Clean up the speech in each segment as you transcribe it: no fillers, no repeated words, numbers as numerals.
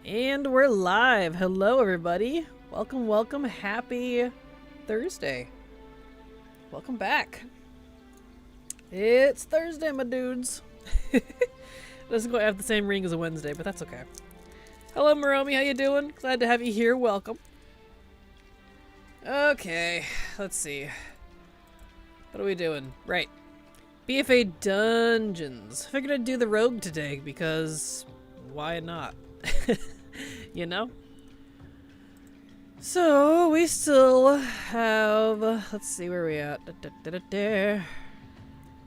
And we're live. Hello, everybody. Welcome, welcome. Happy Thursday. Welcome back. It's Thursday, my dudes. Doesn't quite have the same ring as a Wednesday, but that's okay. Hello, Moromi. How you doing? Glad to have you here. Welcome. Okay, let's see. What are we doing? Right. BFA Dungeons. Figured I'd do the rogue today because why not? You know? So, we still have... let's see where we at.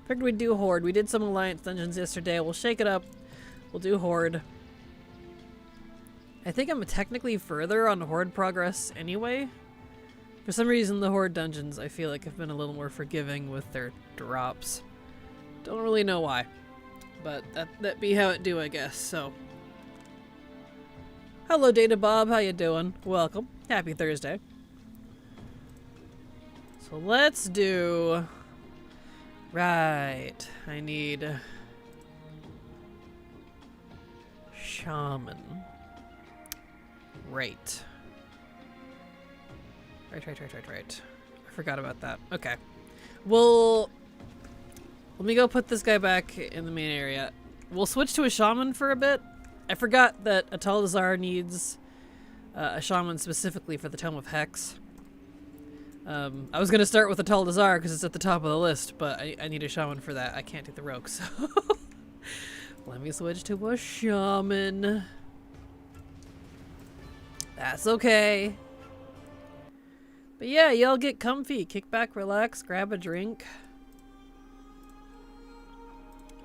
Figured we'd do Horde. We did some Alliance Dungeons yesterday. We'll shake it up. We'll do Horde. I think I'm technically further on Horde progress anyway. For some reason, the Horde dungeons, I feel like, have been a little more forgiving with their drops. Don't really know why. But that be how it do, I guess, so... Hello, Data Bob. How you doing? Welcome. Happy Thursday. So let's do... Right. I need... Shaman. Right. Right. I forgot about that. Okay. Well... Let me go put this guy back in the main area. We'll switch to a shaman for a bit. I forgot that a Taldazar needs a shaman specifically for the Tome of Hex. I was going to start with a Taldazar because it's at the top of the list, but I need a shaman for that. I can't do the rogue, so... Let me switch to a shaman. That's okay. But yeah, y'all get comfy. Kick back, relax, grab a drink.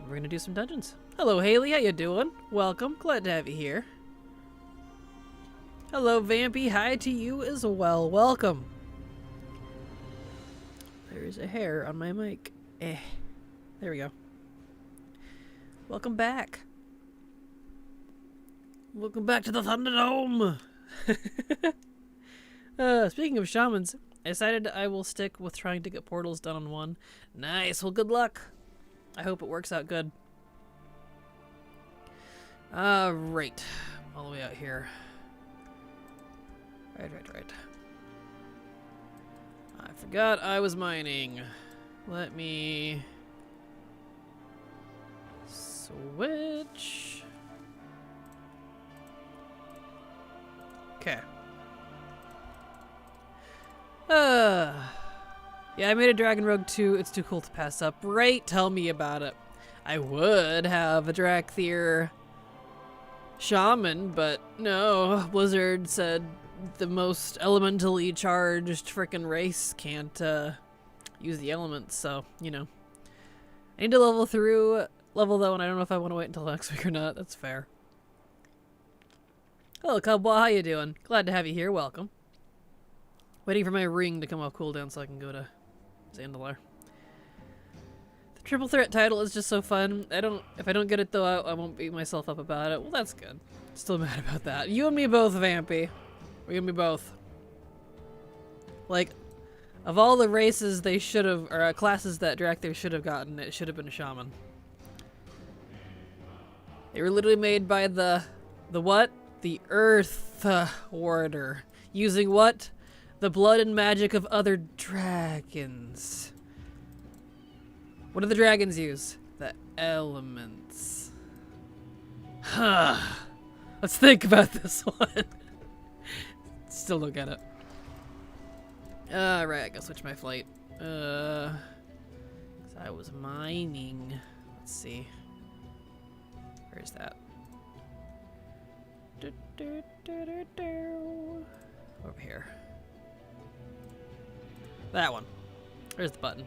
We're gonna do some dungeons. Hello, Haley. How you doing? Welcome. Glad to have you here. Hello, Vampy. Hi to you as well. Welcome. There's a hair on my mic. There we go. Welcome back. Welcome back to the Thunderdome. Speaking of shamans, I decided I will stick with trying to get portals done on one. Nice. Well, good luck. I hope it works out good. Right. All the way out here. Right. I forgot I was mining. Let me... switch. Okay. Yeah, I made a Dragon Rogue 2. It's too cool to pass up. Right? Tell me about it. I would have a Drakthir Shaman, but no. Blizzard said the most elementally charged frickin' race can't use the elements, so, you know. I need to level though, and I don't know if I want to wait until next week or not. That's fair. Hello, Cubwa. How you doing? Glad to have you here. Welcome. Waiting for my ring to come off cooldown so I can go to Zandalar. The triple threat title is just so fun. If I don't get it though, I won't beat myself up about it. Well, that's good. Still mad about that. You and me both, Vampy. You and me both. Like, of all the races they should have, or classes that Drakthir should have gotten, it should have been a shaman. They were literally made by the what? The Earth Warder. Using what? The blood and magic of other dragons. What do the dragons use? The elements. Huh. Let's think about this one. Still don't get it. Right, I gotta switch my flight. 'Cause I was mining. Let's see. Where's that? Over here. That one. There's the button.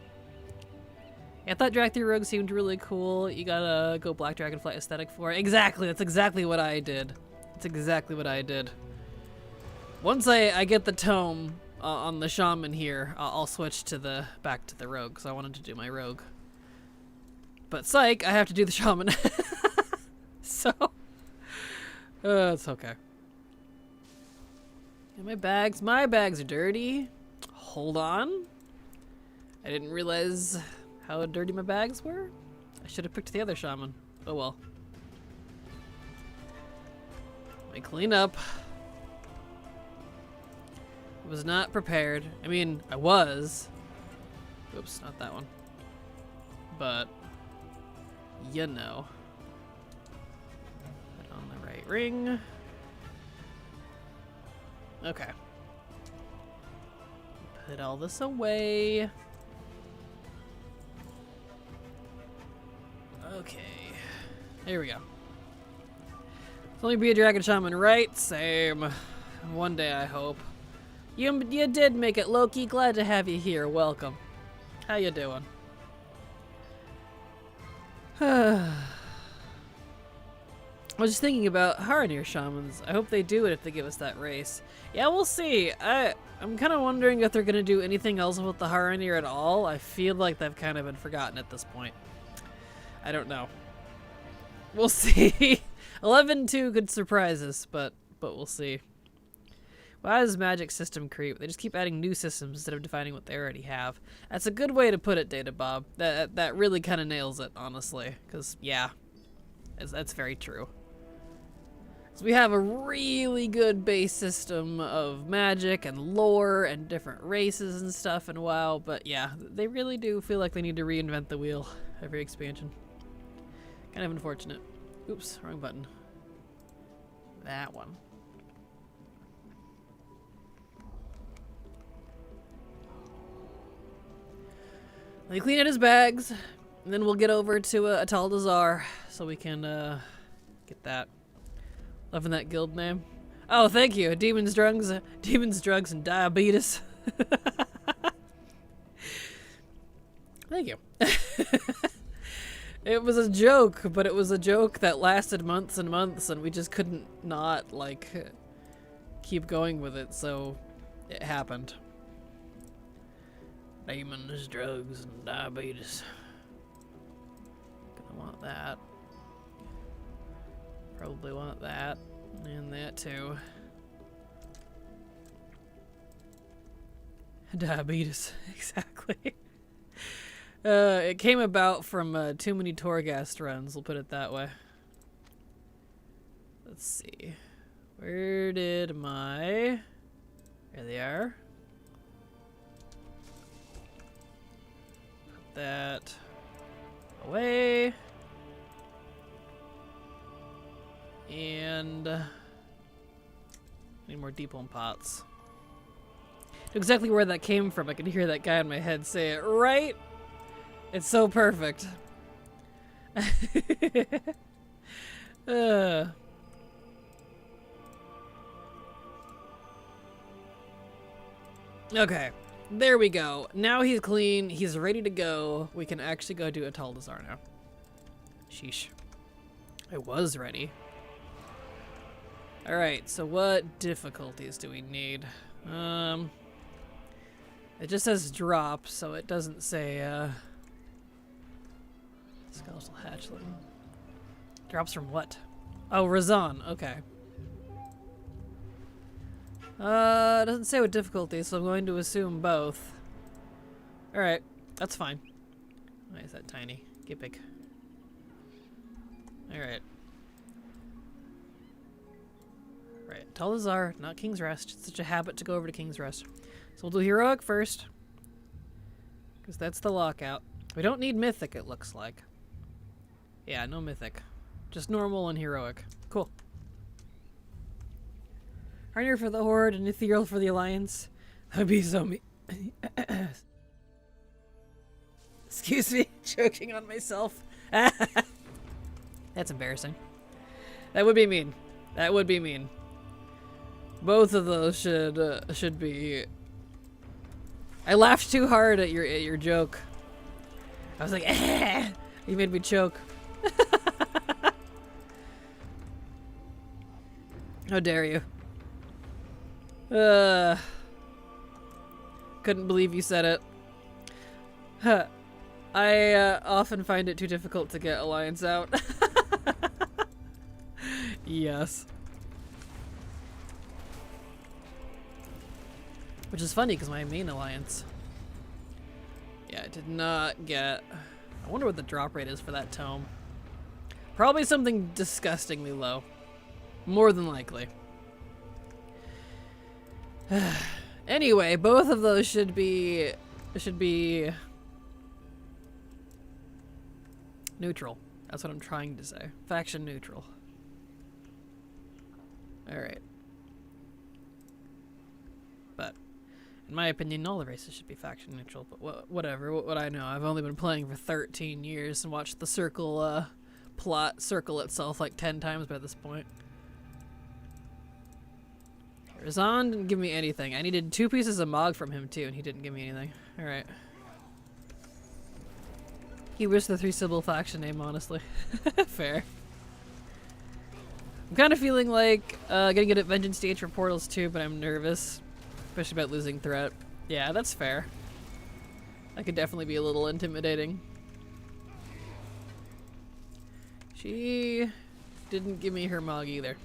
Yeah, I thought Drakthir Rogue seemed really cool. You gotta go Black Dragonflight aesthetic for it. Exactly, that's exactly what I did. That's exactly what I did. Once I get the tome on the shaman here, I'll switch to back to the rogue, because I wanted to do my rogue. But psych, I have to do the shaman. So, it's okay. And my bags are dirty. Hold on. I didn't realize how dirty my bags were. I should have picked the other shaman. Oh well. Let me clean up. I was not prepared. I mean, I was. Oops, not that one. but you know. Put on the right ring. Okay. Put all this away. Okay. Here we go. Only be a dragon shaman, right? Same. One day, I hope. You did make it, Loki. Glad to have you here. Welcome. How you doing? I was just thinking about Haranir shamans. I hope they do it if they give us that race. Yeah, we'll see. I'm kind of wondering if they're going to do anything else with the Haranir at all. I feel like they've kind of been forgotten at this point. I don't know. We'll see. 11-2 could surprise us, but we'll see. Why does magic system creep? They just keep adding new systems instead of defining what they already have. That's a good way to put it, Data Bob. That really kind of nails it, honestly. Because, yeah, that's very true. So we have a really good base system of magic and lore and different races and stuff and WoW, but yeah, they really do feel like they need to reinvent the wheel every expansion. Kind of unfortunate. Oops, wrong button. That one. Let me clean out his bags, and then we'll get over to Ataldazar so we can get that. Loving that guild name. Oh, thank you. Demons, drugs, and diabetes. Thank you. It was a joke, but it was a joke that lasted months and months, and we just couldn't not, like, keep going with it, so it happened. Demons, drugs, and diabetes. Gonna want that. Probably want that, and that too. Diabetes, exactly. It came about from too many Torghast runs, we'll put it that way. Let's see. Where did my... There they are. Put that away. And... need more Deepholm pots. Exactly where that came from, I can hear that guy in my head say it, right? It's so perfect. Okay, there we go. Now he's clean, he's ready to go. We can actually go do Ataldazar now. Sheesh. I was ready. Alright, so what difficulties do we need? It just says drop, so it doesn't say, skeletal hatchling. Drops from what? Oh, Razan, okay. It doesn't say what difficulty, so I'm going to assume both. Alright, that's fine. Why is that tiny? Get big. Alright. Right, Talazar, not King's Rest. It's such a habit to go over to King's Rest. So we'll do Heroic first. Because that's the lockout. We don't need Mythic, it looks like. Yeah, no Mythic. Just normal and Heroic. Cool. Harnier for the Horde and Ethereal for the Alliance. That would be so me. Excuse me, choking on myself. That's embarrassing. That would be mean. That would be mean. Both of those should be. I laughed too hard at your joke. I was like, you made me choke. How dare you? Couldn't believe you said it. I often find it too difficult to get Alliance out. Yes. Which is funny because my main Alliance. Yeah, I did not get... I wonder what the drop rate is for that tome. Probably something disgustingly low. More than likely. Anyway, both of those should be Neutral. That's what I'm trying to say. Faction neutral. Alright. But, in my opinion, all the races should be faction neutral, but whatever, what I know. I've only been playing for 13 years and watched the circle, plot circle itself like 10 times by this point. Razan didn't give me anything. I needed 2 pieces of Mog from him too, and he didn't give me anything. Alright. He wished the 3-syllable faction name, honestly. Fair. I'm kind of feeling like getting good at Vengeance stage for Portals too, but I'm nervous. Especially about losing threat. Yeah, that's fair. That could definitely be a little intimidating. She didn't give me her Mog either.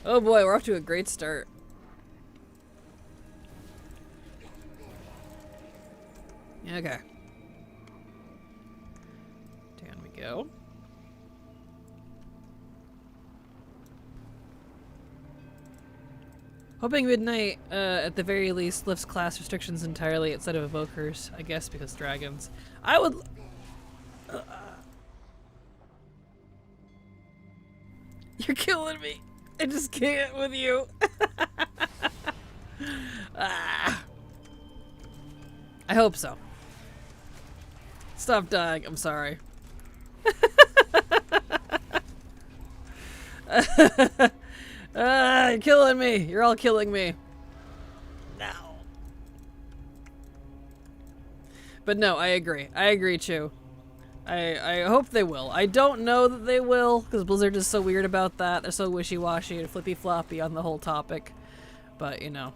Oh boy, we're off to a great start. Okay. Down we go. Hoping Midnight, at the very least, lifts class restrictions entirely outside of Evokers. I guess because dragons. I would... You're killing me. I just can't with you. Ah. I hope so. Stop dying. I'm sorry. You're killing me. You're all killing me. No. But no, I agree. I agree, Chu. I hope they will. I don't know that they will, because Blizzard is so weird about that. They're so wishy-washy and flippy-floppy on the whole topic. But, you know.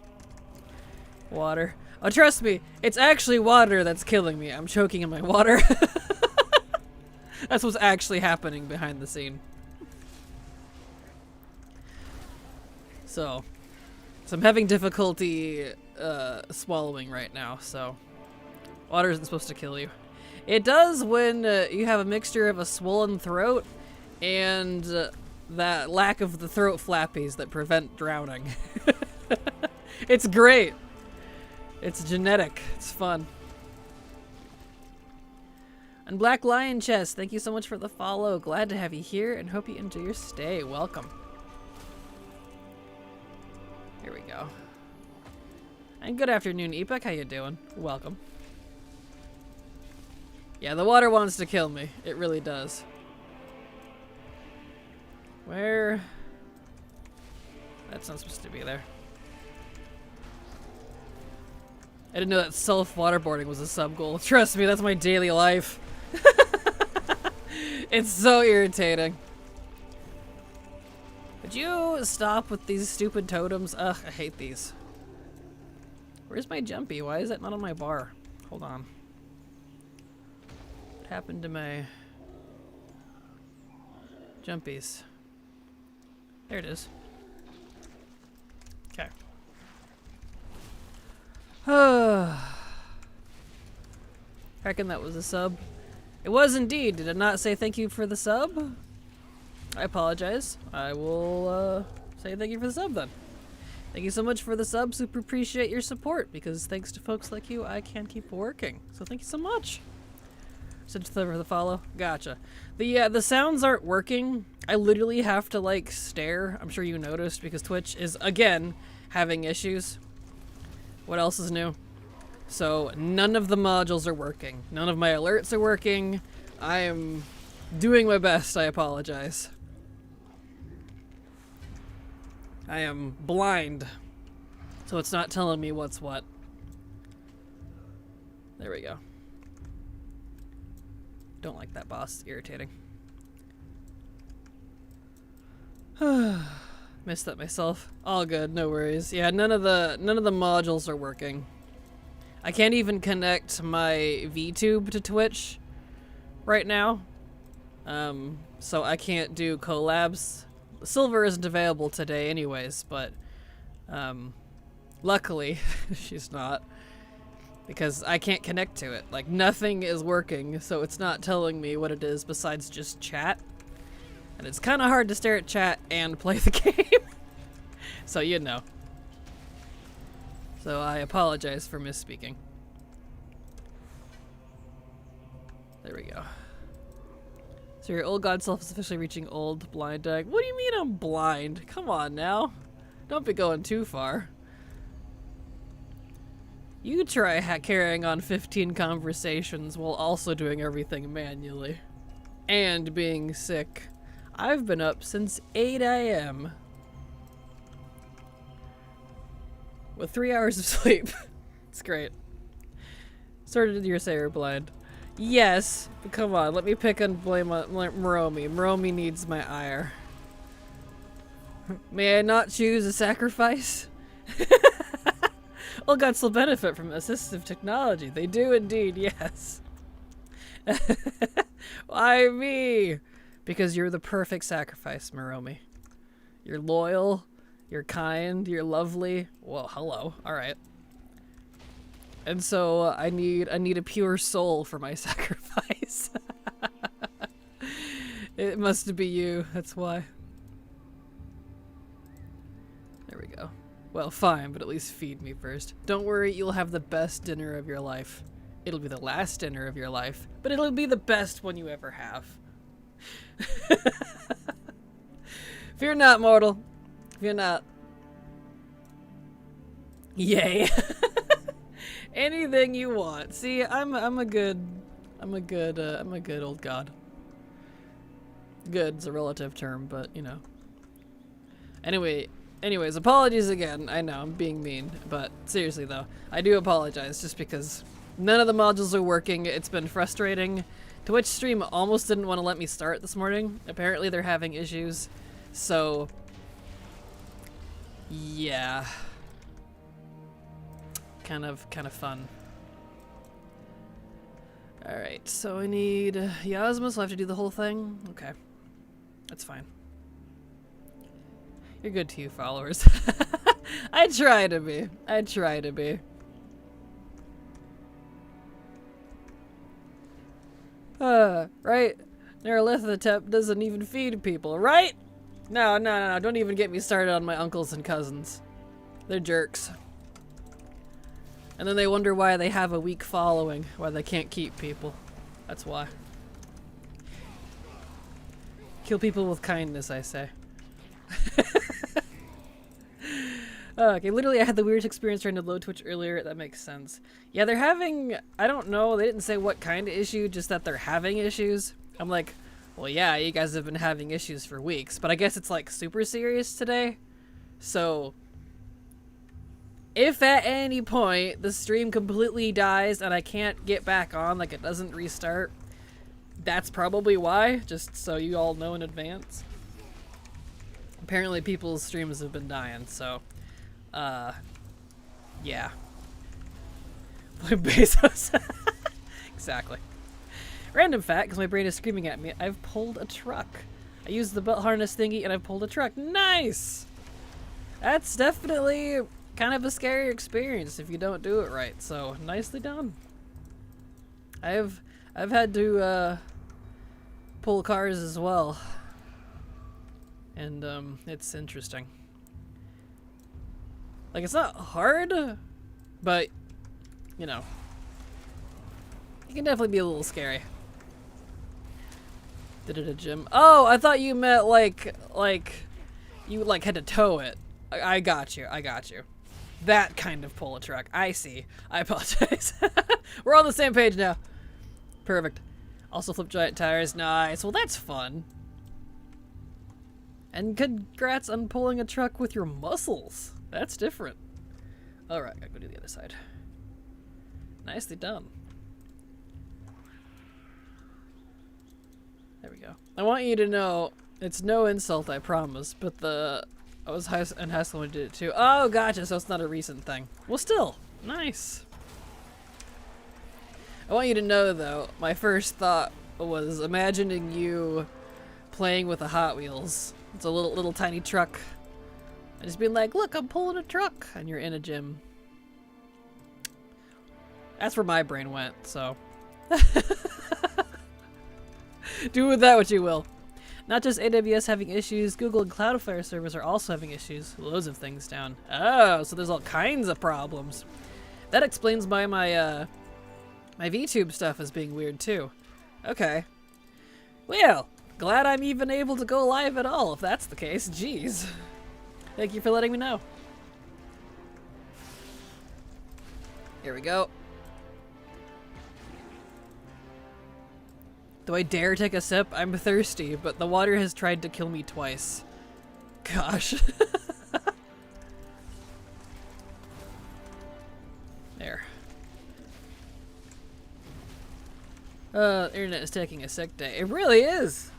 Water. Oh, trust me, it's actually water that's killing me. I'm choking in my water. That's what's actually happening behind the scene. So I'm having difficulty swallowing right now, so water isn't supposed to kill you. It does when you have a mixture of a swollen throat and that lack of the throat flappies that prevent drowning. It's great. It's genetic. It's fun. And Black Lion Chest, thank you so much for the follow. Glad to have you here and hope you enjoy your stay. Welcome. Here we go. And good afternoon, Epoch. How you doing? Welcome. Yeah, the water wants to kill me. It really does. Where? That's not supposed to be there. I didn't know that self-waterboarding was a sub-goal. Trust me, that's my daily life. It's so irritating. Would you stop with these stupid totems? Ugh, I hate these. Where's my jumpy? Why is that not on my bar? Hold on. What happened to my jumpies? There it is. Okay. Reckon that was a sub. It was indeed. Did it not say thank you for the sub? I apologize. I will say thank you for the sub then. Thank you so much for the sub. Super appreciate your support because thanks to folks like you, I can keep working. So thank you so much. Such for the follow. Gotcha. The sounds aren't working. I literally have to like stare. I'm sure you noticed because Twitch is again having issues. What else is new? So none of the modules are working. None of my alerts are working. I am doing my best. I apologize. I am blind. So it's not telling me what's what. There we go. Don't like that boss. It's irritating. Missed that myself. All good, no worries. Yeah, none of the modules are working. I can't even connect my VTube to Twitch right now. So I can't do collabs. Silver isn't available today anyways, but luckily she's not. Because I can't connect to it. Like nothing is working, so it's not telling me what it is besides just chat. And it's kind of hard to stare at chat and play the game. So you know. So I apologize for misspeaking. There we go. So your old god self is officially reaching old blind dying. What do you mean I'm blind? Come on now. Don't be going too far. You try carrying on 15 conversations while also doing everything manually. And being sick. I've been up since 8 a.m. with 3 hours of sleep. It's great. Started your sayer blind. Yes, but come on, let me pick and blame Moromi. Moromi needs my ire. May I not choose a sacrifice? All gods still benefit from assistive technology. They do indeed, yes. Why me? Because you're the perfect sacrifice, Moromi. You're loyal, you're kind, you're lovely. Well, hello. Alright. And so I need a pure soul for my sacrifice. It must be you, that's why. There we go. Well, fine, but at least feed me first. Don't worry, you'll have the best dinner of your life. It'll be the last dinner of your life, but it'll be the best one you ever have. Fear not, mortal. Fear not. Yay. Anything you want. See, I'm a good old god. Good's a relative term, but you know. Anyways, apologies again. I know I'm being mean, but seriously though, I do apologize just because none of the modules are working. It's been frustrating. Twitch stream almost didn't want to let me start this morning. Apparently they're having issues. So yeah. Kind of fun. Alright, so I need Yasma, so I have to do the whole thing? Okay. That's fine. You're good to you, followers. I try to be. I try to be. Right? Nerolithotep doesn't even feed people, right? No, don't even get me started on my uncles and cousins. They're jerks. And then they wonder why they have a weak following, why they can't keep people. That's why. Kill people with kindness, I say. Okay, literally I had the weirdest experience trying to load Twitch earlier. That makes sense. Yeah, they're having, I don't know, they didn't say what kind of issue, just that they're having issues. I'm like, well yeah, you guys have been having issues for weeks, but I guess it's like super serious today. So if at any point the stream completely dies and I can't get back on, like it doesn't restart, that's probably why, just so you all know in advance. Apparently people's streams have been dying, so yeah. Bezos. Exactly. Random fact, because my brain is screaming at me, I've pulled a truck. I used the belt harness thingy and I've pulled a truck. Nice! That's definitely kind of a scary experience if you don't do it right, so nicely done. I've had to pull cars as well. And it's interesting. Like, it's not hard, but you know, it can definitely be a little scary. Did it at a gym? Oh, I thought you meant like you like had to tow it. I got you. That kind of pull a truck. I see. I apologize. We're on the same page now. Perfect. Also flip giant tires. Nice. Well, that's fun. And congrats on pulling a truck with your muscles. That's different. Alright, gotta go to the other side. Nicely done. There we go. I want you to know, it's no insult, I promise, but I was high and Haskell when I did it too. Oh, gotcha, so it's not a recent thing. Well, still, nice. I want you to know, though, my first thought was imagining you playing with a Hot Wheels. It's a little tiny truck. And just being like, look, I'm pulling a truck. And you're in a gym. That's where my brain went, so. Do with that what you will. Not just AWS having issues, Google and Cloudflare servers are also having issues. Loads of things down. Oh, so there's all kinds of problems. That explains why my VTube stuff is being weird too. Okay. Well, Glad I'm even able to go live at all, if that's the case. Jeez. Thank you for letting me know. Here we go. Do I dare take a sip? I'm thirsty, but the water has tried to kill me twice. Gosh. There. Internet is taking a sick day. It really is!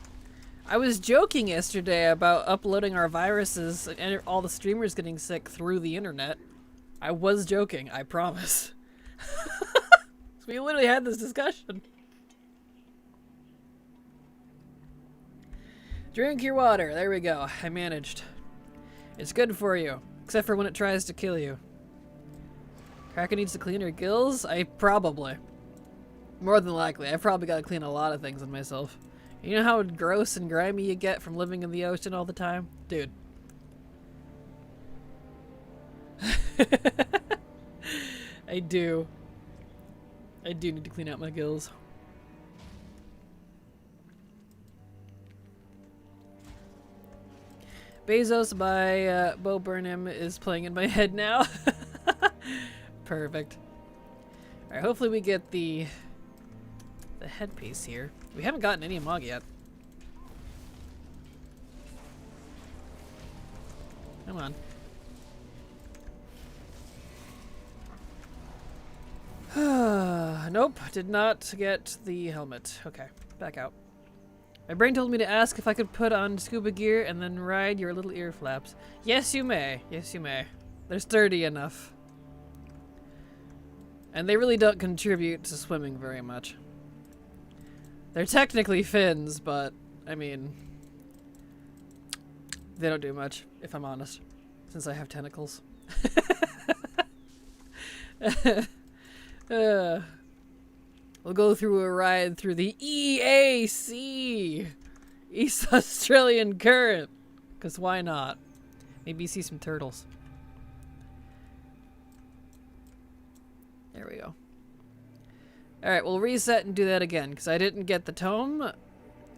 I was joking yesterday about uploading our viruses and all the streamers getting sick through the internet. I was joking, I promise. We literally had this discussion. Drink your water. There we go. I managed. It's good for you, except for when it tries to kill you. Kraken needs to clean her gills? Probably. More than likely. I've probably got to clean a lot of things on myself. You know how gross and grimy you get from living in the ocean all the time? Dude. I do. I do need to clean out my gills. Bezos by Bo Burnham is playing in my head now. Perfect. Alright, hopefully we get the headpiece here. We haven't gotten any Mog yet. Come on. Nope, did not get the helmet. Okay, back out. My brain told me to ask if I could put on scuba gear and then ride your little ear flaps. Yes, you may. Yes, you may. They're sturdy enough. And they really don't contribute to swimming very much. They're technically fins, but, I mean, they don't do much, if I'm honest, since I have tentacles. We'll go through a ride through the EAC, East Australian Current, because why not? Maybe see some turtles. There we go. Alright, we'll reset and do that again, because I didn't get the tome,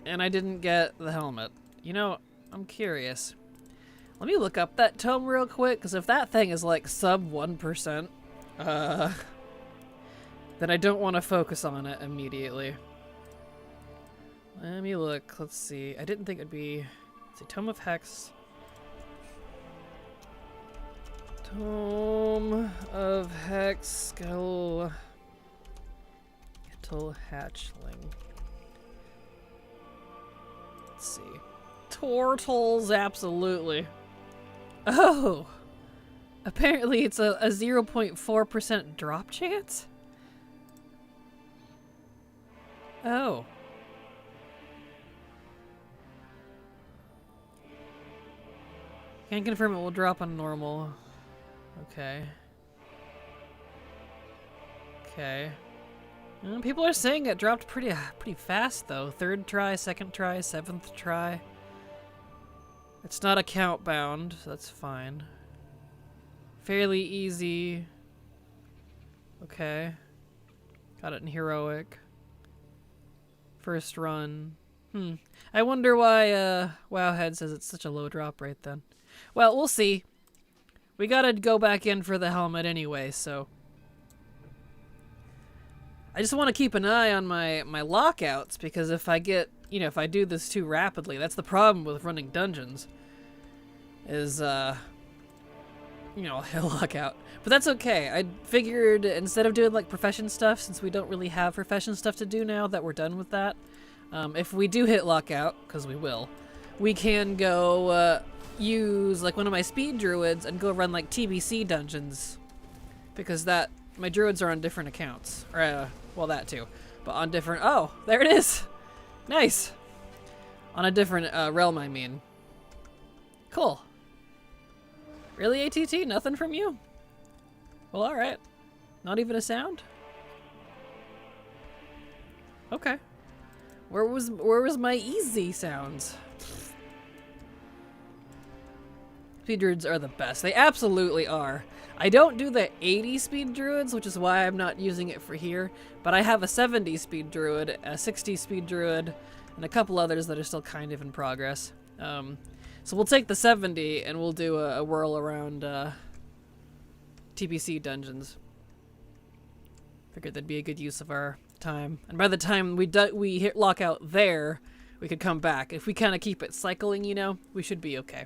and I didn't get the helmet. You know, I'm curious. Let me look up that tome real quick, because if that thing is like sub 1%, then I don't want to focus on it immediately. Let me look. Let's see. I didn't think it'd be... Let's see. Tome of Hex. Tome of Hex. Skeletal Hatchling. Let's see. Turtles, absolutely. Oh! Apparently it's a 0.4% drop chance? Oh. Can't confirm it will drop on normal. Okay. Okay. People are saying it dropped pretty fast though. 3rd try, 2nd try, 7th try. It's not account bound, so that's fine. Fairly easy. Okay. Got it in heroic. First run. I wonder why Wowhead says it's such a low drop rate then. Well, we'll see. We gotta go back in for the helmet anyway, so. I just want to keep an eye on my lockouts, because if I get, you know, if I do this too rapidly, that's the problem with running dungeons. Is, you know, a lockout. But that's okay. I figured instead of doing like profession stuff, since we don't really have profession stuff to do now that we're done with that, if we do hit lockout, because we will, we can go use like one of my speed druids and go run like TBC dungeons, because that my druids are on different accounts, or well, that too, but on different. Oh, there it is. Nice. On a different realm, I mean. Cool. Really, ATT? Nothing from you? Well, alright. Not even a sound? Okay. Where was my easy sounds? Speed druids are the best. They absolutely are. I don't do the 80 speed druids, which is why I'm not using it for here, but I have a 70 speed druid, a 60 speed druid, and a couple others that are still kind of in progress. So we'll take the 70 and we'll do a whirl around TPC dungeons. Figured that'd be a good use of our time. And by the time we hit lockout there, we could come back. If we kind of keep it cycling, you know, we should be okay.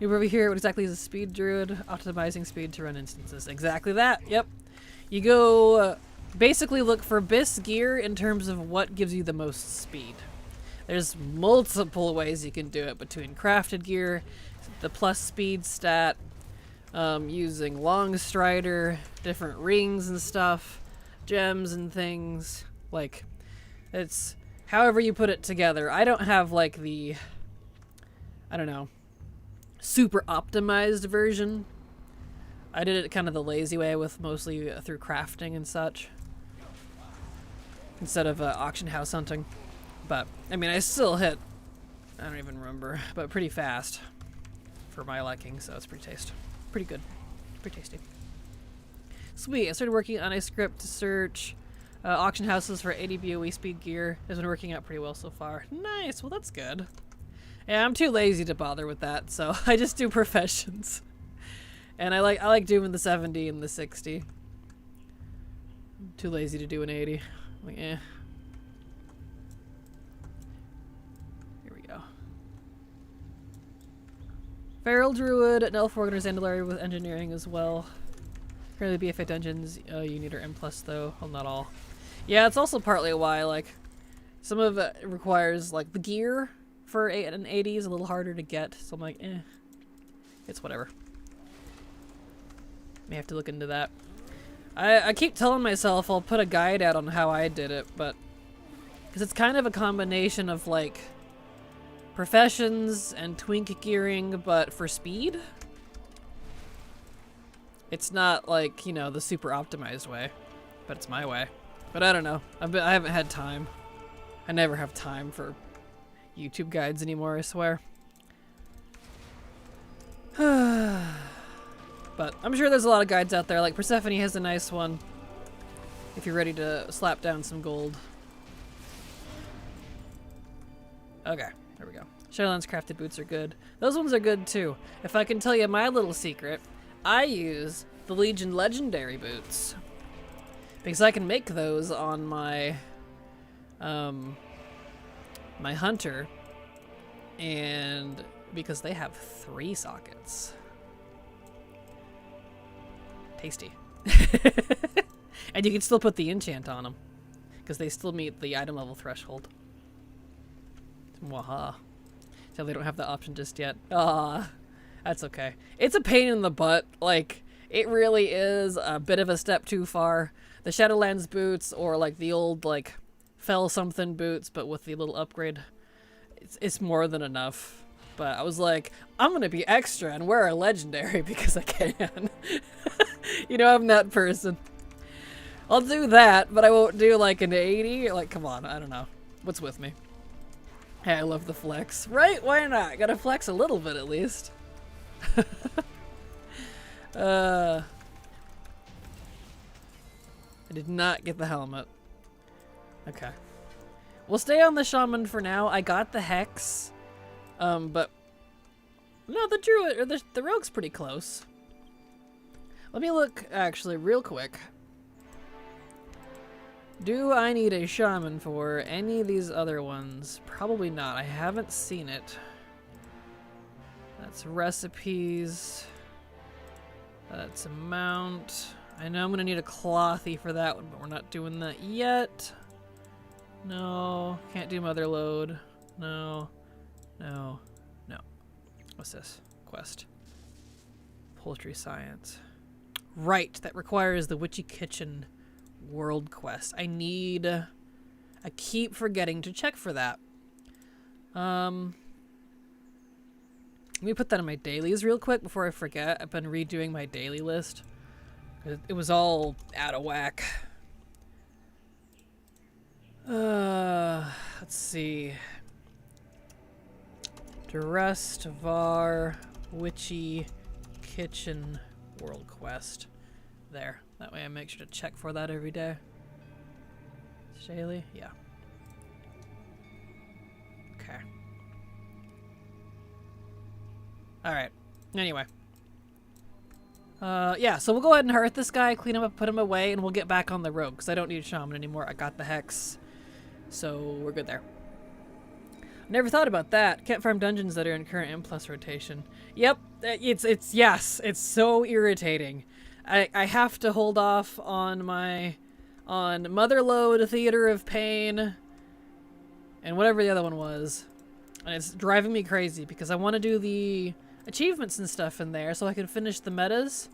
You over here, what exactly is a speed druid? Optimizing speed to run instances. Exactly that, yep. You go basically look for best gear in terms of what gives you the most speed. There's multiple ways you can do it between crafted gear, the plus speed stat, using long strider, different rings and stuff, gems and things. Like, it's however you put it together. I don't have like the, I don't know, super optimized version. I did it kind of the lazy way with mostly through crafting and such instead of auction house hunting. But I mean, I still hit, I don't even remember, but pretty fast for my liking, so it's pretty good, pretty tasty. Sweet. I started working on a script to search auction houses for 80 BOE speed gear. It's been working out pretty well so far. Nice. Well, that's good. Yeah, I'm too lazy to bother with that, so I just do professions. And I like doing the 70 and the 60. I'm too lazy to do an 80. I'm like, eh. Here we go. Feral Druid, an Elf Organized Andalari with engineering as well. Currently BFA dungeons, you need our M+, though. Well, not all. Yeah, it's also partly why, like, some of it requires, like, the gear for an 80 is a little harder to get, so I'm like, eh, it's whatever. May have to look into that. I keep telling myself I'll put a guide out on how I did it, but because it's kind of a combination of like professions and twink gearing, but for speed. It's not like, you know, the super optimized way, but it's my way. But I don't know. I haven't had time. I never have time for YouTube guides anymore, I swear. But I'm sure there's a lot of guides out there. Like Persephone has a nice one if you're ready to slap down some gold. Okay, there we go. Shadowlands crafted boots are good. Those ones are good too. If I can tell you my little secret, I use the Legion Legendary boots because I can make those on my my hunter, and because they have 3 sockets. Tasty. And you can still put the enchant on them because they still meet the item level threshold. Waha. So they don't have the option just yet. Ah, that's okay. It's a pain in the butt. Like, it really is a bit of a step too far. The Shadowlands boots, or like the old like Fell something boots, but with the little upgrade, it's more than enough. But I was like, I'm gonna be extra and wear a legendary because I can. You know, I'm that person. I'll do that, but I won't do like an 80. Like, come on, I don't know. What's with me? Hey, I love the flex. Right? Why not? Gotta flex a little bit at least. I did not get the helmet. Okay. We'll stay on the shaman for now. I got the hex. But no, the druid or the rogue's pretty close. Let me look actually real quick. Do I need a shaman for any of these other ones? Probably not. I haven't seen it. That's recipes. That's a mount. I know I'm gonna need a clothy for that one, but we're not doing that yet. No, can't do mother load. No, no, no. What's this? Quest. Poultry science. Right, that requires the Witchy Kitchen world quest. I keep forgetting to check for that. Let me put that in my dailies real quick before I forget. I've been redoing my daily list. It was all out of whack. Let's see. Drustvar Witchy Kitchen World Quest. There. That way I make sure to check for that every day. Shaylee? Yeah. Okay. Alright. Anyway. Yeah, so we'll go ahead and hurt this guy, clean him up, put him away, and we'll get back on the road, because I don't need a shaman anymore. I got the hex. So we're good there. Never thought about that. Can't farm dungeons that are in current M+ rotation. Yep, yes, it's so irritating. I have to hold off on Motherlode, Theater of Pain, and whatever the other one was. And it's driving me crazy because I want to do the achievements and stuff in there so I can finish the metas,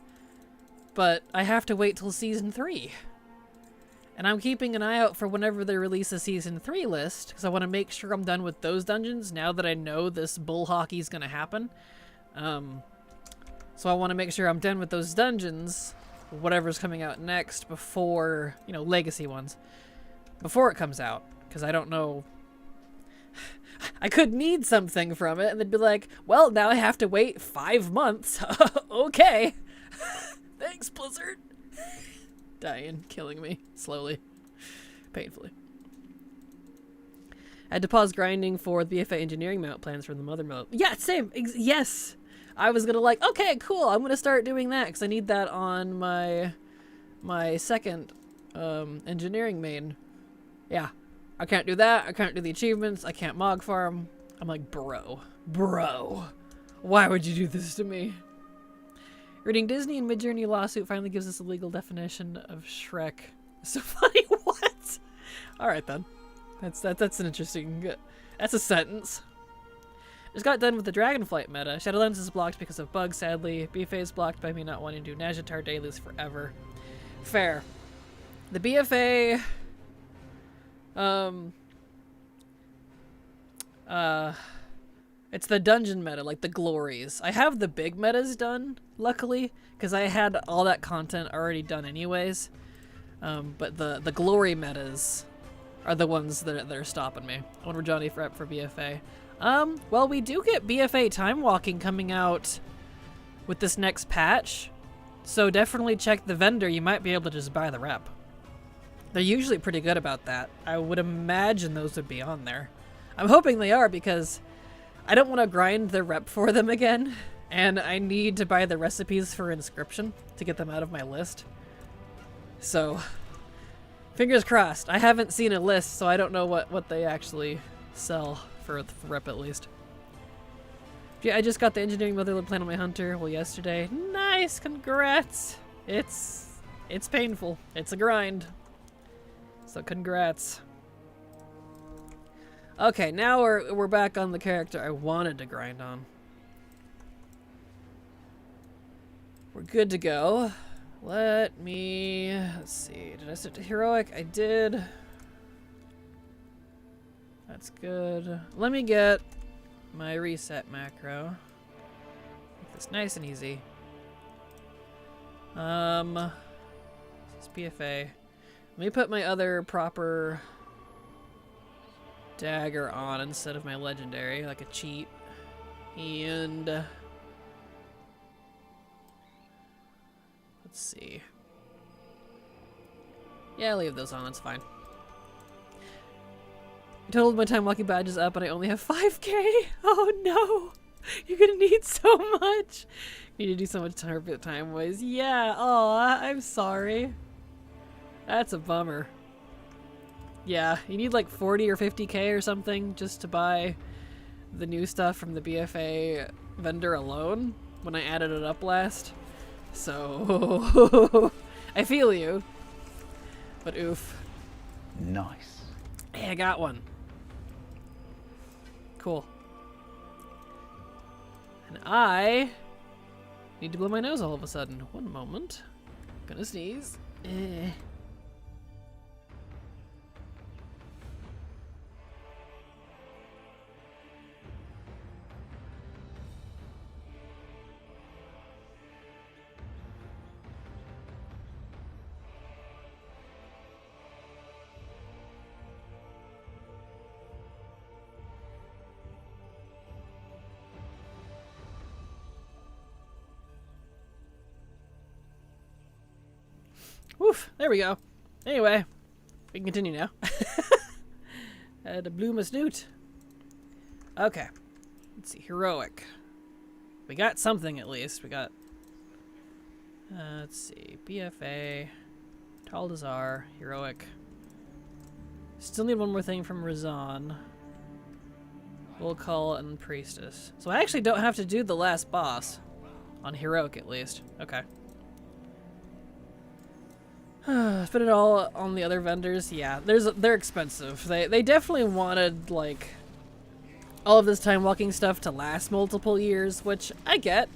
but I have to wait till Season 3. And I'm keeping an eye out for whenever they release a Season 3 list, because I want to make sure I'm done with those dungeons now that I know this bull hockey is going to happen. So I want to make sure I'm done with those dungeons, whatever's coming out next, before, you know, legacy ones, before it comes out, because I don't know. I could need something from it, and they'd be like, well, now I have to wait 5 months. Okay. Thanks, Blizzard. Dying, killing me, slowly, painfully. I had to pause grinding for the BFA engineering mount plans for the mother mode. Yeah, same. Yes. I was gonna like, okay, cool. I'm gonna start doing that because I need that on my second engineering main. Yeah, I can't do that. I can't do the achievements. I can't mog farm. I'm like, bro, why would you do this to me? Reading Disney and Midjourney lawsuit finally gives us a legal definition of Shrek. So funny. What? All right then. That's an interesting. That's a sentence. Just got done with the Dragonflight meta. Shadowlands is blocked because of bugs, sadly. BFA is blocked by me not wanting to do Nazjatar dailies forever. Fair. The BFA. It's the dungeon meta, like the glories. I have the big metas done, luckily, because I had all that content already done anyways. But the glory metas are the ones that are stopping me. I wonder Johnny for BFA. Well, we do get BFA time walking coming out with this next patch, so definitely check the vendor. You might be able to just buy the rep. They're usually pretty good about that. I would imagine those would be on there. I'm hoping they are because I don't want to grind the rep for them again, and I need to buy the recipes for inscription to get them out of my list. So, fingers crossed. I haven't seen a list, so I don't know what they actually sell for rep at least. Yeah, I just got the engineering motherlode plan on my hunter, well, yesterday. Nice, congrats. It's painful. It's a grind. So congrats. Okay, now we're back on the character I wanted to grind on. We're good to go. Let's see. Did I set to heroic? I did. That's good. Let me get my reset macro. Make this nice and easy. This is BFA. Let me put my other proper dagger on instead of my legendary, like a cheat. And let's see. Yeah, I'll leave those on, that's fine. I totaled my time walking badges up and I only have 5k. Oh no! You're gonna need so much. You need to do so much time wise. Yeah, aw, I'm sorry. That's a bummer. Yeah, you need like 40 or 50k or something just to buy the new stuff from the BFA vendor alone when I added it up last. So, I feel you. But oof. Nice. Hey, I got one. Cool. And I need to blow my nose all of a sudden. One moment. Gonna sneeze. Woof, there we go. Anyway, we can continue now. Had to blew my snoot. Okay. Let's see, heroic. We got something at least. We got, let's see, BFA, Taldazar, heroic. Still need one more thing from Razan. Will Call and Priestess. So I actually don't have to do the last boss. On heroic at least. Okay. Spend it all on the other vendors. Yeah, they're expensive. They definitely wanted like all of this time walking stuff to last multiple years, which I get.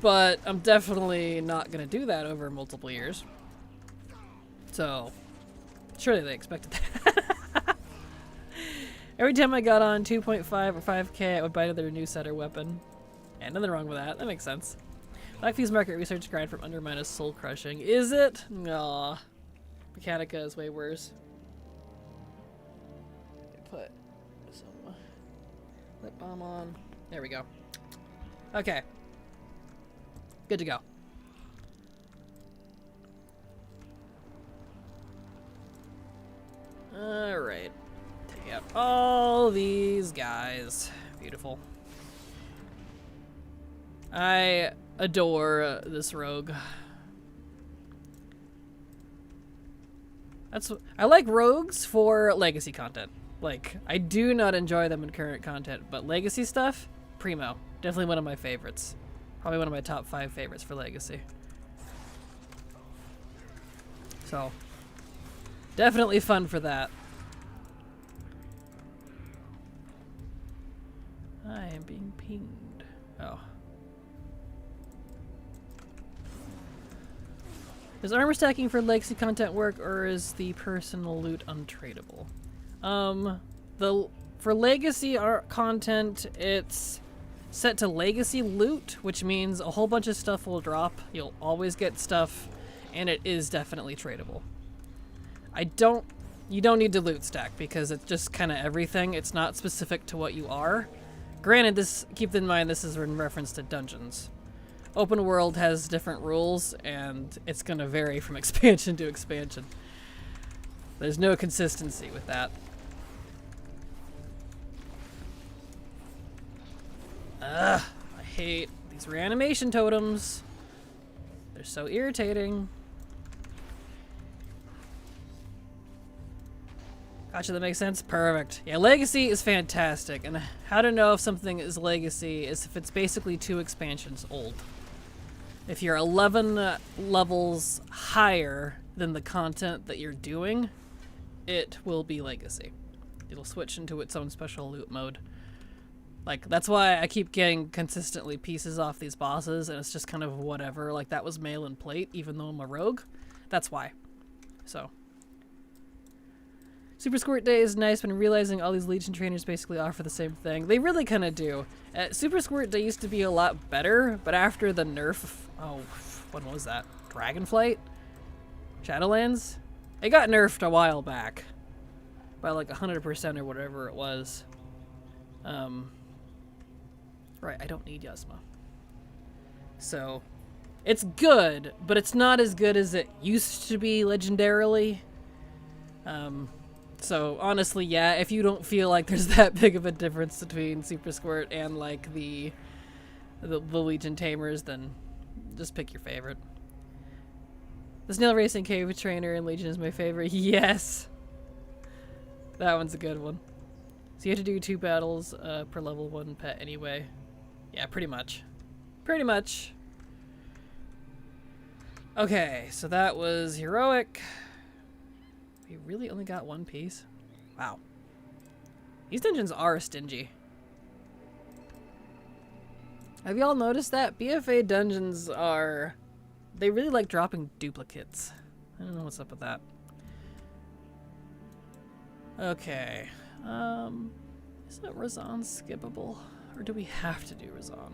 But I'm definitely not gonna do that over multiple years. So surely they expected that. Every time I got on 2.5 or 5k, I would buy another new set or weapon. And nothing wrong with that. That makes sense. Blackfuse market research grind from Undermine is soul crushing. Is it? Aw. Mechanica is way worse. Put some lip balm on. There we go. Okay. Good to go. Alright. Take out all these guys. Beautiful. I adore this rogue. I like rogues for legacy content. Like, I do not enjoy them in current content, but legacy stuff, primo. Definitely one of my favorites. Probably one of my top 5 favorites for legacy. So, definitely fun for that. I am being pinged. Oh. Is armor stacking for legacy content work, or is the personal loot untradeable? For legacy content, it's set to legacy loot, which means a whole bunch of stuff will drop. You'll always get stuff, and it is definitely tradable. You don't need to loot stack because it's just kind of everything. It's not specific to what you are. Granted, keep in mind this is in reference to dungeons. Open world has different rules, and it's going to vary from expansion to expansion. There's no consistency with that. Ugh, I hate these reanimation totems. They're so irritating. Gotcha, that makes sense. Perfect. Yeah, legacy is fantastic, and how to know if something is legacy is if it's basically 2 expansions old. If you're 11 levels higher than the content that you're doing, it will be legacy. It'll switch into its own special loot mode. Like, that's why I keep getting consistently pieces off these bosses, and it's just kind of whatever. Like, that was mail and plate, even though I'm a rogue. That's why. So. Super Squirt Day is nice when realizing all these Legion trainers basically offer the same thing. They really kind of do. Super Squirt Day used to be a lot better, but after the nerf... Oh, when was that? Dragonflight? Shadowlands? It got nerfed a while back. By like 100% or whatever it was. Right, I don't need Yasma. So, it's good, but it's not as good as it used to be legendarily. So honestly, yeah, if you don't feel like there's that big of a difference between Super Squirt and like the Legion Tamers, then just pick your favorite. The Snail Racing Cave Trainer in Legion is my favorite. Yes! That one's a good one. So you have to do 2 battles per level 1 pet anyway. Yeah, pretty much. Pretty much. Okay, so that was heroic. We really only got 1 piece? Wow. These dungeons are stingy. Have y'all noticed that? BFA dungeons are... They really like dropping duplicates. I don't know what's up with that. Okay. Isn't Razan skippable? Or do we have to do Razan?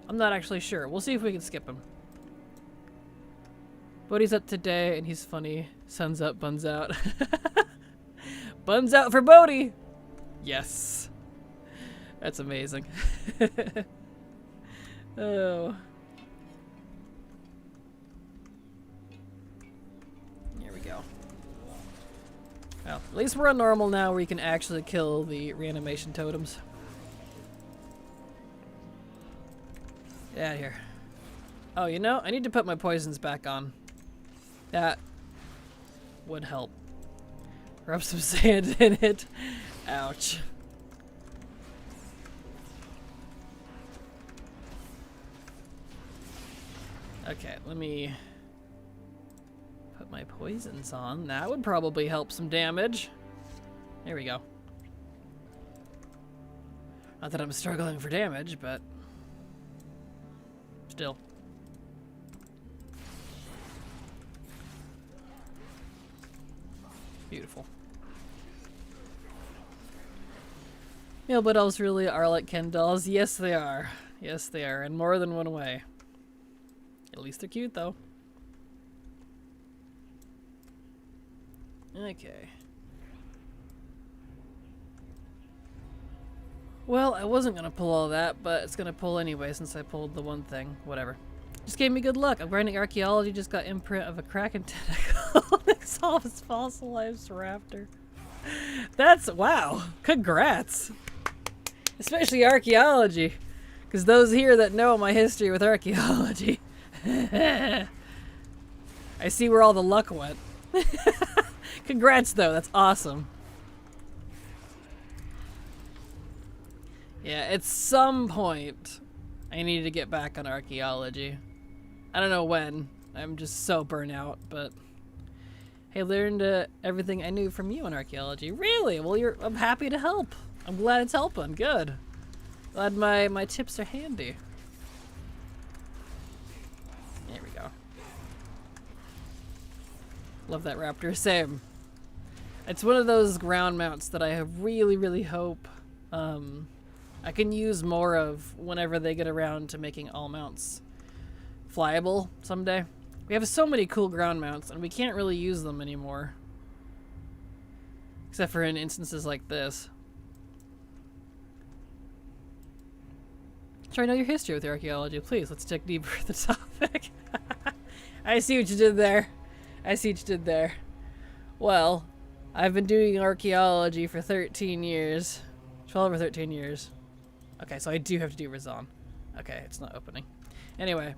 I'm not actually sure. We'll see if we can skip him. Bodhi's up today, and he's funny. Sun's up, buns out. Buns out for Bodhi! Yes. That's amazing. Oh. Well, at least we're on normal now where you can actually kill the reanimation totems. Get out of here. Oh, you know, I need to put my poisons back on. That would help. Rub some sand in it. Ouch. Okay, let me put my poisons on. That would probably help some damage. There we go. Not that I'm struggling for damage, but still. Beautiful. Mealbud elves really are like Ken dolls. Yes, they are. Yes, they are. In more than one way. At least they're cute, though. Okay. Well, I wasn't gonna pull all that, but it's gonna pull anyway since I pulled the one thing. Whatever. Just gave me good luck. I'm grinding archaeology, just got imprint of a kraken tentacle. Next solve is fossilized raptor. That's, wow. Congrats. Especially archaeology. Because those here that know my history with archaeology. I see where all the luck went. Congrats, though. That's awesome. Yeah, at some point, I need to get back on archaeology. I don't know when. I'm just so burnt out, but hey, learned everything I knew from you in archaeology. Really? Well, I'm happy to help. I'm glad it's helping. Good. Glad my tips are handy. There we go. Love that raptor. Same. It's one of those ground mounts that I really, really hope I can use more of whenever they get around to making all mounts flyable someday. We have so many cool ground mounts and we can't really use them anymore. Except for in instances like this. Try to know your history with archaeology. Please, let's dig deeper at the topic. I see what you did there. I see what you did there. Well, I've been doing archaeology for 13 years. 12 or 13 years. Okay, so I do have to do Razan. Okay, it's not opening. Anyway,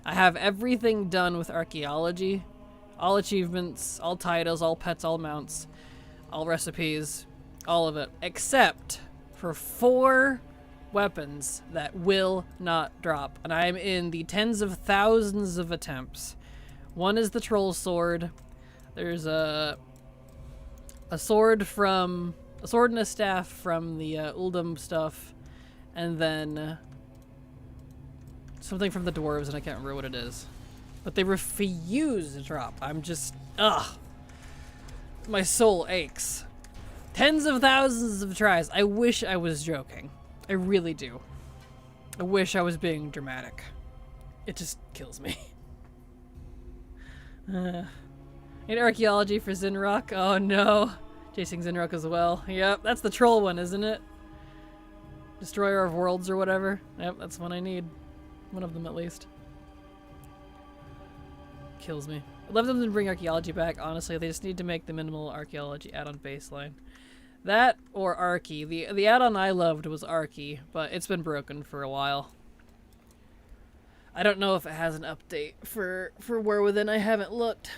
I have everything done with archaeology. All achievements, all titles, all pets, all mounts, all recipes, all of it. Except for 4 weapons that will not drop. And I'm in the tens of thousands of attempts. One is the troll sword. There's a sword and a staff from the Uldum stuff. And then something from the dwarves, and I can't remember what it is. But they refuse to drop. I'm just, ugh. My soul aches. Tens of thousands of tries. I wish I was joking. I really do. I wish I was being dramatic. It just kills me. Need archaeology for Zinrock? Oh no. Chasing Zinrock as well. Yep, that's the troll one, isn't it? Destroyer of Worlds or whatever. Yep, that's one I need. One of them at least. Kills me. I'd love them to bring archaeology back, honestly. They just need to make the minimal archaeology add-on baseline. That or Archie. The add-on I loved was Archie, but it's been broken for a while. I don't know if it has an update for War Within. I haven't looked.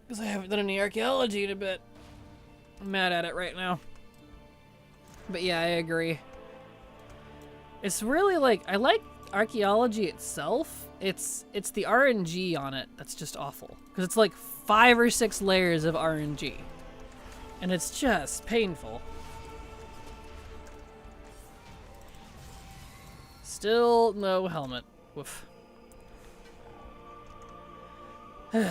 Because I haven't done any archaeology in a bit. I'm mad at it right now. But yeah, I agree. It's really like, I like archaeology itself. It's the RNG on it that's just awful. Because it's like 5 or 6 layers of RNG. And it's just painful. Still no helmet. Woof. When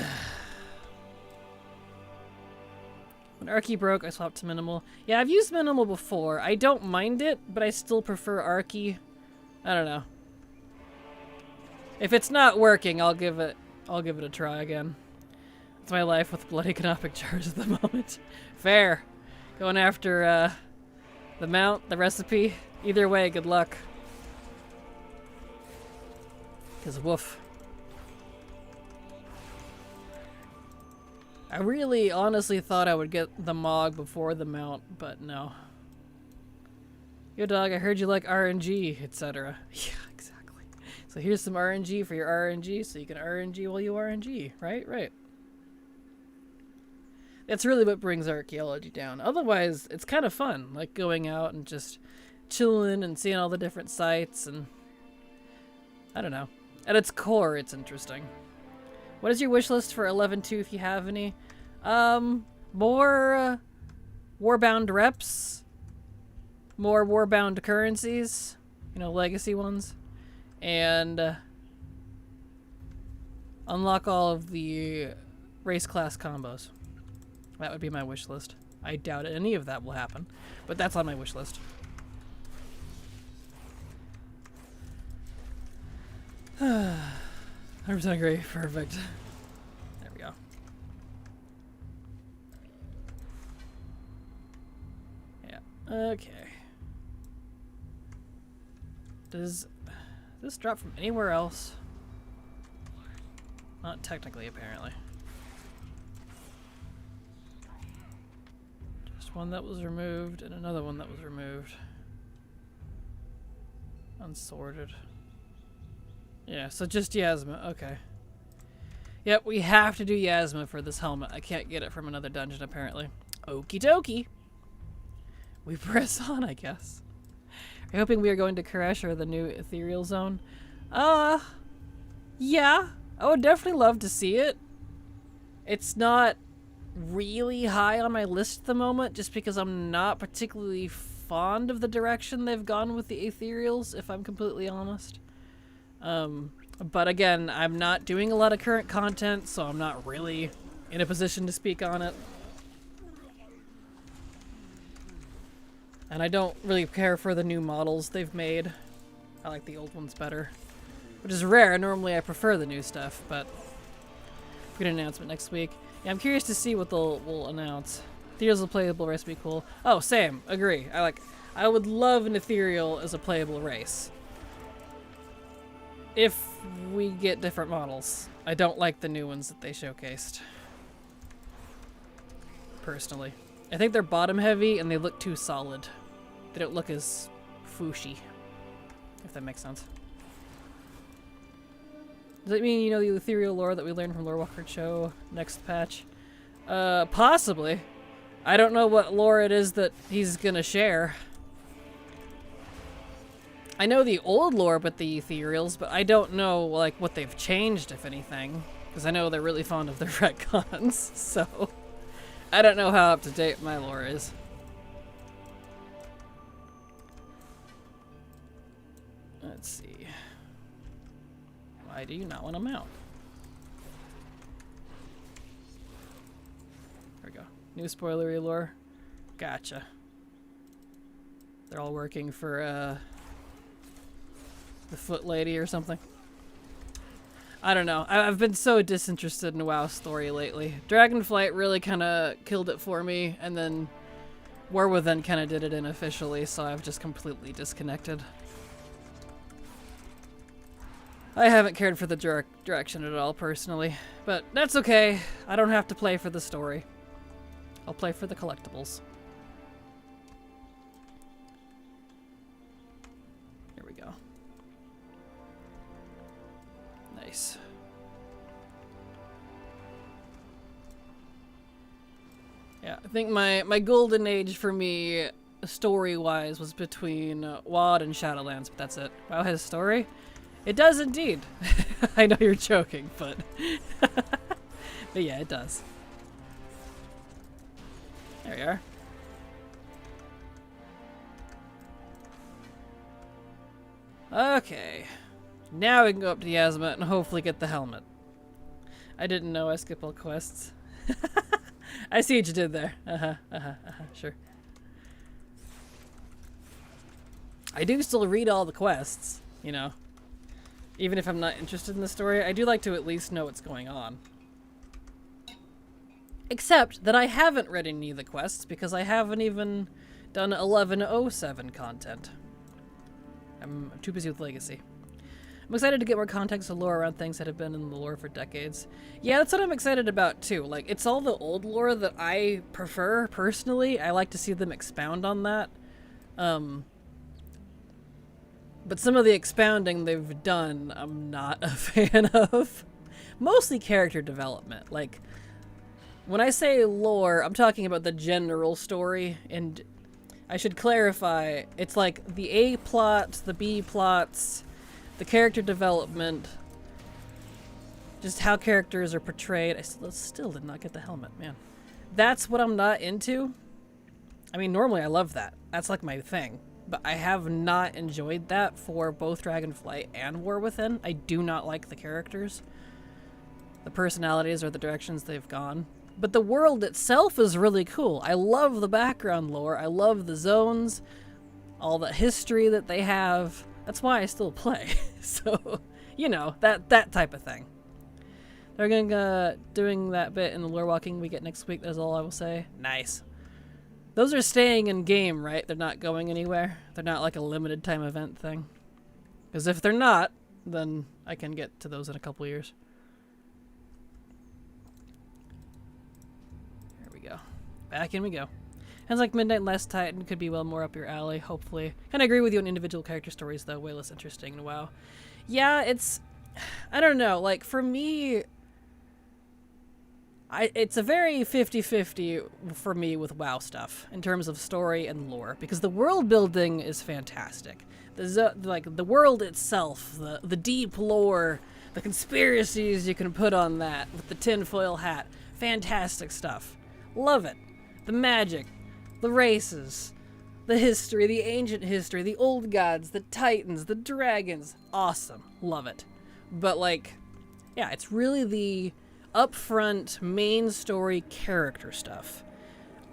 Archie broke, I swapped to minimal. Yeah, I've used minimal before. I don't mind it, but I still prefer Archie. I don't know. If it's not working, I'll give it a try again. It's my life with bloody canopic jars at the moment. Fair. Going after the mount, the recipe. Either way, good luck. Cause woof. I really honestly thought I would get the Mog before the mount, but no. Yo dog, I heard you like RNG, etc. Yeah, exactly. So here's some RNG for your RNG, so you can RNG while you RNG, right? Right. That's really what brings archaeology down. Otherwise, it's kind of fun, like going out and just chilling and seeing all the different sites, and I don't know. At its core, it's interesting. What is your wish list for 11.2 if you have any? More Warbound reps, more Warbound currencies, you know, legacy ones, and unlock all of the race class combos. That would be my wish list. I doubt any of that will happen, but that's on my wish list. 100% agree. Perfect. There we go. Yeah. Okay. Does this drop from anywhere else? Not technically, apparently. Just one that was removed and another one that was removed. Unsorted. Yeah, so just Yasma. Okay. Yep, we have to do Yasma for this helmet. I can't get it from another dungeon, apparently. Okie dokie. We press on, I guess. Are you hoping we are going to Koresh or the new ethereal zone? Yeah. I would definitely love to see it. It's not really high on my list at the moment, just because I'm not particularly fond of the direction they've gone with the ethereals, if I'm completely honest. But again, I'm not doing a lot of current content, so I'm not really in a position to speak on it. And I don't really care for the new models they've made. I like the old ones better. Which is rare. Normally I prefer the new stuff, but we get an announcement next week. Yeah, I'm curious to see what will announce. Ethereals will playable race would be cool. Oh, same. Agree. I would love an ethereal as a playable race. If we get different models. I don't like the new ones that they showcased. Personally. I think they're bottom heavy and they look too solid. They don't look as fooshy. If that makes sense. Does that mean you know the ethereal lore that we learned from Lore Walker Show next patch? Possibly. I don't know what lore it is that he's gonna share. I know the old lore about the ethereals, but I don't know like what they've changed, if anything. Because I know they're really fond of their retcons, so I don't know how up to date my lore is. Let's see. Why do you not want to mount? There we go. New spoilery lore. Gotcha. They're all working for the Foot Lady or something. I don't know. I've been so disinterested in WoW story lately. Dragonflight really kind of killed it for me, and then War Within kind of did it unofficially, so I've just completely disconnected. I haven't cared for the direction at all, personally. But that's okay. I don't have to play for the story. I'll play for the collectibles. Here we go. Nice. Yeah, I think my golden age for me, story-wise, was between WoD and Shadowlands, but that's it. WoW has story? It does indeed. I know you're joking, but but yeah, it does. There you are. Okay. Now we can go up to Yasma and hopefully get the helmet. I didn't know I skip all quests. I see what you did there. Sure. I do still read all the quests, you know. Even if I'm not interested in the story, I do like to at least know what's going on. Except that I haven't read any of the quests because I haven't even done 1107 content. I'm too busy with Legacy. I'm excited to get more context and lore around things that have been in the lore for decades. Yeah, that's what I'm excited about too. Like, it's all the old lore that I prefer personally. I like to see them expound on that. But some of the expounding they've done, I'm not a fan of. Mostly character development. Like, when I say lore, I'm talking about the general story, and I should clarify, it's like the A plots, the B plots, the character development, just how characters are portrayed. I still did not get the helmet, man. That's what I'm not into. I mean, normally I love that. That's like my thing. But I have not enjoyed that for both Dragonflight and War Within. I do not like the characters, the personalities, or the directions they've gone. But the world itself is really cool. I love the background lore. I love the zones, all the history that they have. That's why I still play. So, you know, that type of thing. They're gonna doing that bit in the lore walking we get next week. That's all I will say. Nice. Those are staying in game, right? They're not going anywhere. They're not like a limited time event thing. Because if they're not, then I can get to those in a couple years. There we go. Back in we go. Sounds like Midnight Last Titan could be well more up your alley, hopefully. Kind of agree with you on individual character stories, though. Way less interesting than WoW. Yeah, it's... I don't know. Like, for me... it's a very 50-50 for me with WoW stuff in terms of story and lore, because the world building is fantastic. The world itself, the deep lore, the conspiracies you can put on that with the tinfoil hat, fantastic stuff. Love it. The magic, the races, the history, the ancient history, the old gods, the titans, the dragons, awesome. Love it. But like, yeah, it's really the upfront main story character stuff.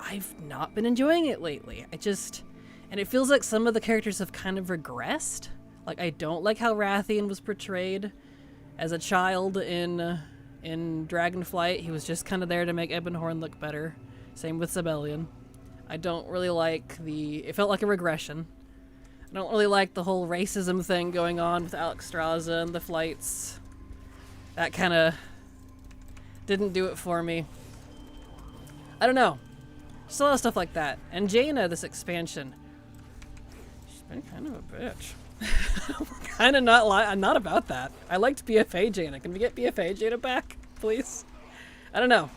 I've not been enjoying it lately. And it feels like some of the characters have kind of regressed. Like, I don't like how Rathian was portrayed as a child in Dragonflight. He was just kind of there to make Ebonhorn look better. Same with Sibelian. I don't really like it felt like a regression. I don't really like the whole racism thing going on with Alexstrasza and the flights. That kind of didn't do it for me. I don't know. Just a lot of stuff like that. And Jaina, this expansion, she's been kind of a bitch. I'm not about that. I liked BFA Jaina. Can we get BFA Jaina back, please? I don't know.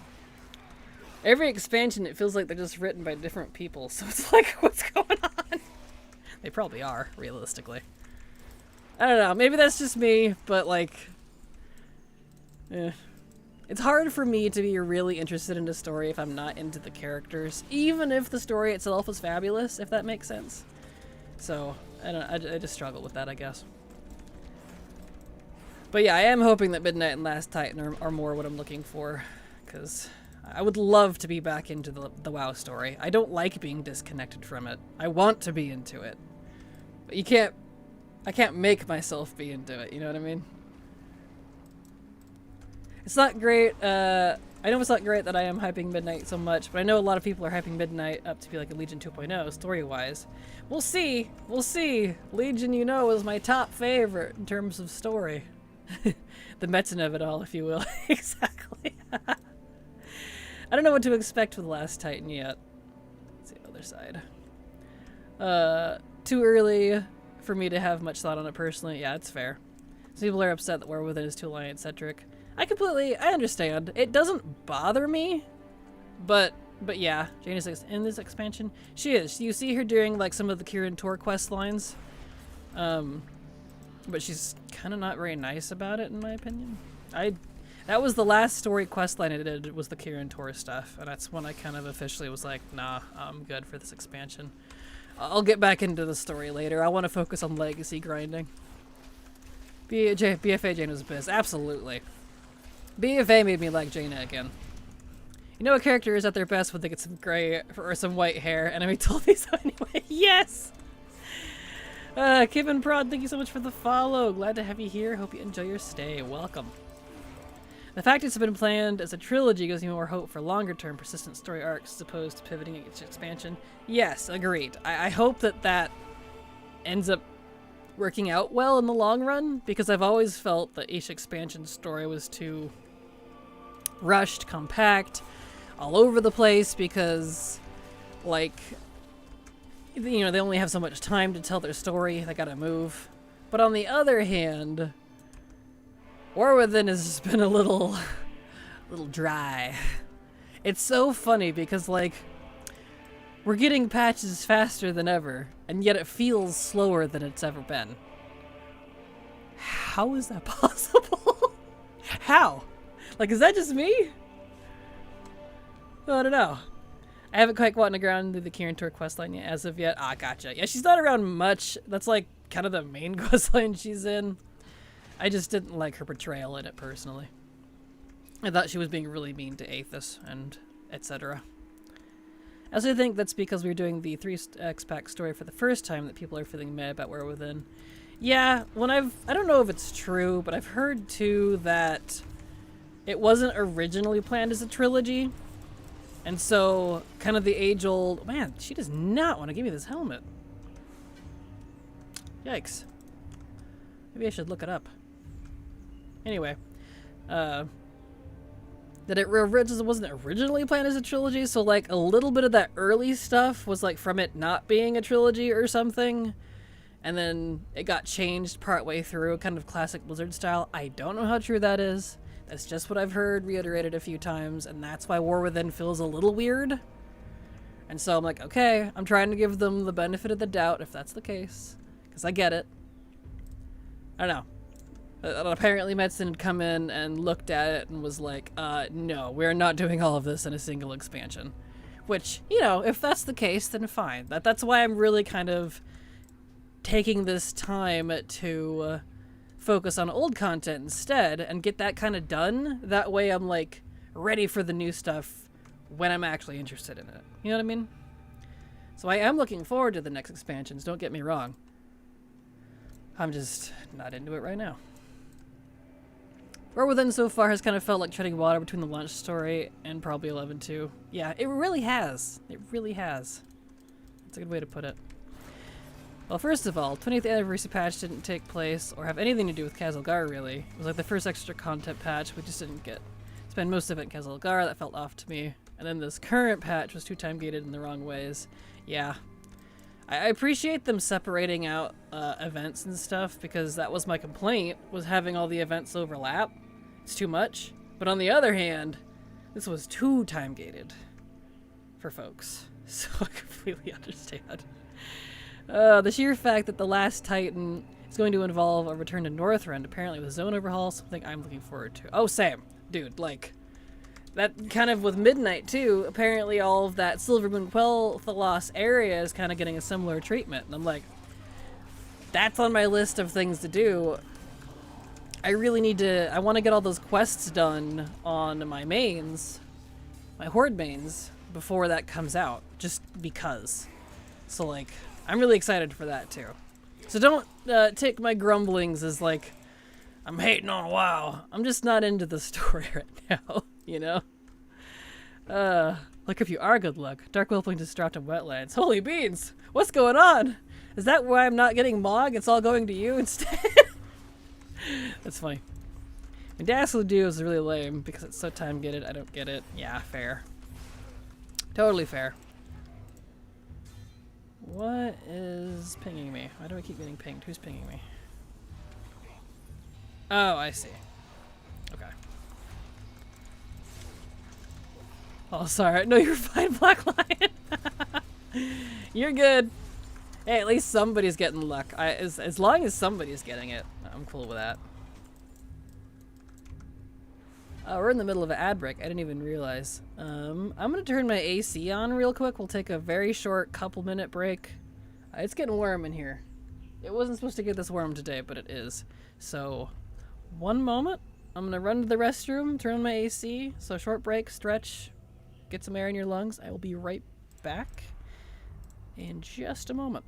Every expansion, it feels like they're just written by different people. So it's like, what's going on? They probably are, realistically. I don't know. Maybe that's just me, but like... It's hard for me to be really interested in a story if I'm not into the characters, even if the story itself is fabulous, if that makes sense. So, I just struggle with that, I guess. But yeah, I am hoping that Midnight and Last Titan are more what I'm looking for, because I would love to be back into the WoW story. I don't like being disconnected from it. I want to be into it. But I can't make myself be into it, you know what I mean? It's not great, I know it's not great that I am hyping Midnight so much, but I know a lot of people are hyping Midnight up to be like a Legion 2.0, story-wise. We'll see. Legion, you know, is my top favorite in terms of story. The Metzen of it all, if you will. Exactly. I don't know what to expect with Last Titan yet. Let's see the other side. Too early for me to have much thought on it personally. Yeah, it's fair. Some people are upset that War Within is too alliance-centric. I understand. It doesn't bother me, but yeah, Jaina's in this expansion. She is. You see her doing like some of the Kirin Tor quest lines, but she's kind of not very nice about it, in my opinion. That was the last story quest line I did, was the Kirin Tor stuff, and that's when I kind of officially was like, nah, I'm good for this expansion. I'll get back into the story later. I want to focus on legacy grinding. BFA Jaina's biz, absolutely. BFA made me like Jaina again. You know a character is at their best when they get some gray or some white hair. Enemy told me so anyway. Yes! Kevin Prod, thank you so much for the follow. Glad to have you here. Hope you enjoy your stay. Welcome. The fact it's been planned as a trilogy gives me more hope for longer-term persistent story arcs as opposed to pivoting each expansion. Yes, agreed. I hope that ends up working out well in the long run, because I've always felt that each expansion story was too rushed, compact, all over the place, because, like, you know, they only have so much time to tell their story. They gotta move. But on the other hand, War Within has just been a little dry. It's so funny because, like, we're getting patches faster than ever, and yet it feels slower than it's ever been. How is that possible? How? Like, is that just me? I don't know. I haven't quite gotten around to the Kirin Tor questline yet, as of yet. Ah, gotcha. Yeah, she's not around much. That's, like, kind of the main questline she's in. I just didn't like her portrayal in it, personally. I thought she was being really mean to Aethys and etc. I also think that's because we were doing the 3X-Pack story for the first time that people are feeling mad about War Within. Yeah, I don't know if it's true, but I've heard, too, that it wasn't originally planned as a trilogy. And so, kind of the age-old... Man, she does not want to give me this helmet. Yikes. Maybe I should look it up. Anyway. That it wasn't originally planned as a trilogy, so, like, a little bit of that early stuff was, like, from it not being a trilogy or something. And then it got changed partway through, kind of classic Blizzard style. I don't know how true that is. That's just what I've heard reiterated a few times, and that's why War Within feels a little weird. And so I'm like, okay, I'm trying to give them the benefit of the doubt if that's the case, because I get it. I don't know. Apparently Metzen had come in and looked at it and was like, no, we're not doing all of this in a single expansion. Which, you know, if that's the case, then fine. That's why I'm really kind of taking this time to focus on old content instead and get that kind of done. That way I'm, like, ready for the new stuff when I'm actually interested in it. You know what I mean? So I am looking forward to the next expansions, don't get me wrong. I'm just not into it right now. War Within so far has kind of felt like treading water between the launch story and probably 11-2. Yeah, it really has. It really has. That's a good way to put it. Well, first of all, 20th anniversary patch didn't take place or have anything to do with Kazalgar, really. It was like the first extra content patch. We just didn't spend most of it in Kazalgar. That felt off to me. And then this current patch was too time-gated in the wrong ways. Yeah. I appreciate them separating out events and stuff, because that was my complaint, was having all the events overlap. It's too much. But on the other hand, this was too time-gated for folks. So I completely understand. The sheer fact that the last Titan is going to involve a return to Northrend, apparently with zone overhaul, something I'm looking forward to. Oh, Sam, dude, like, that kind of with Midnight, too, apparently all of that Silvermoon Quel'Thalas area is kind of getting a similar treatment. And I'm like, that's on my list of things to do. I want to get all those quests done on my mains, my Horde mains, before that comes out, just because. So, like, I'm really excited for that, too. So don't take my grumblings as, like, I'm hating on WoW. I'm just not into the story right now, you know? Look, if you are good luck. Dark Wilpling just dropped in Wetlands. Holy beans! What's going on? Is that why I'm not getting Mog? It's all going to you instead? That's funny. And Dazzle Dew is really lame because it's so time-gated. I don't get it. Yeah, fair. Totally fair. What is pinging me? Why do I keep getting pinged? Who's pinging me? Oh, I see. Okay. Oh, sorry. No, you're fine, Black Lion. You're good. Hey, at least somebody's getting luck. As long as somebody's getting it, I'm cool with that. We're in the middle of an ad break. I didn't even realize. I'm gonna turn my AC on real quick. We'll take a very short couple-minute break. It's getting warm in here. It wasn't supposed to get this warm today, but it is. So, one moment. I'm gonna run to the restroom, turn on my AC. So, short break, stretch, get some air in your lungs. I will be right back in just a moment.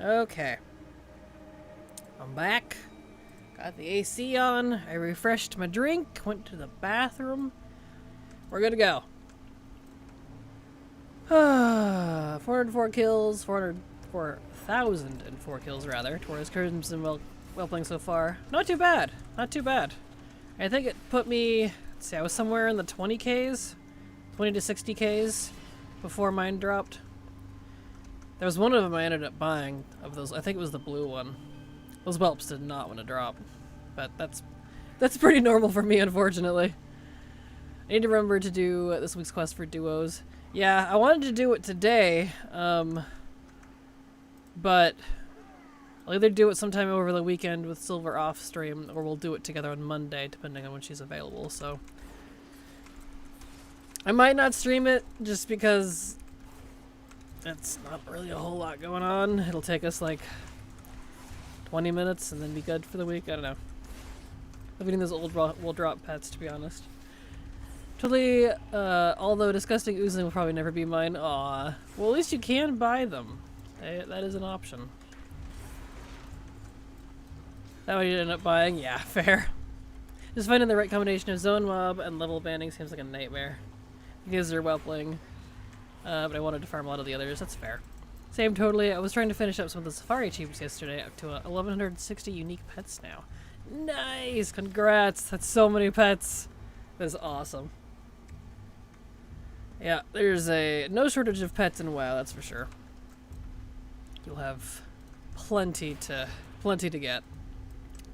Okay. I'm back. Got the AC on. I refreshed my drink. Went to the bathroom. We're good to go. 404 kills. 4,004 kills, rather. Taurus Crimson well playing so far. Not too bad. Not too bad. I think it put me... Let's see, I was somewhere in the 20Ks. 20 to 60Ks before mine dropped. There was one of them I ended up buying of those. I think it was the blue one. Those whelps did not want to drop. But that's pretty normal for me, unfortunately. I need to remember to do this week's quest for duos. Yeah, I wanted to do it today, but I'll either do it sometime over the weekend with Silver off stream, or we'll do it together on Monday, depending on when she's available, so. I might not stream it, just because it's not really a whole lot going on. It'll take us like 20 minutes and then be good for the week. I don't know. I'm getting those old will drop pets, to be honest. Totally, although disgusting oozing will probably never be mine. Aw. Well, at least you can buy them. That is an option. That one you end up buying? Yeah, fair. Just finding the right combination of zone mob and level banding seems like a nightmare. Because they're well playing. But I wanted to farm a lot of the others. That's fair. Same totally. I was trying to finish up some of the Safari achievements yesterday, up to 1,160 unique pets now. Nice! Congrats! That's so many pets. That's awesome. Yeah, there's no shortage of pets in WoW, that's for sure. You'll have plenty to get.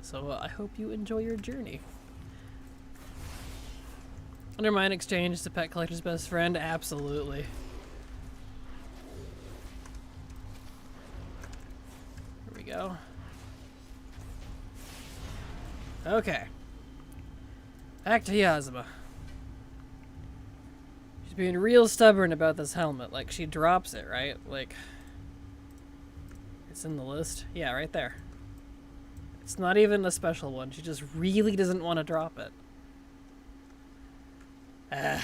So I hope you enjoy your journey. Undermine exchange is the pet collector's best friend? Absolutely. Here we go. Okay. Back to Yazma. She's being real stubborn about this helmet. Like, she drops it, right? Like, it's in the list. Yeah, right there. It's not even a special one. She just really doesn't want to drop it. I'm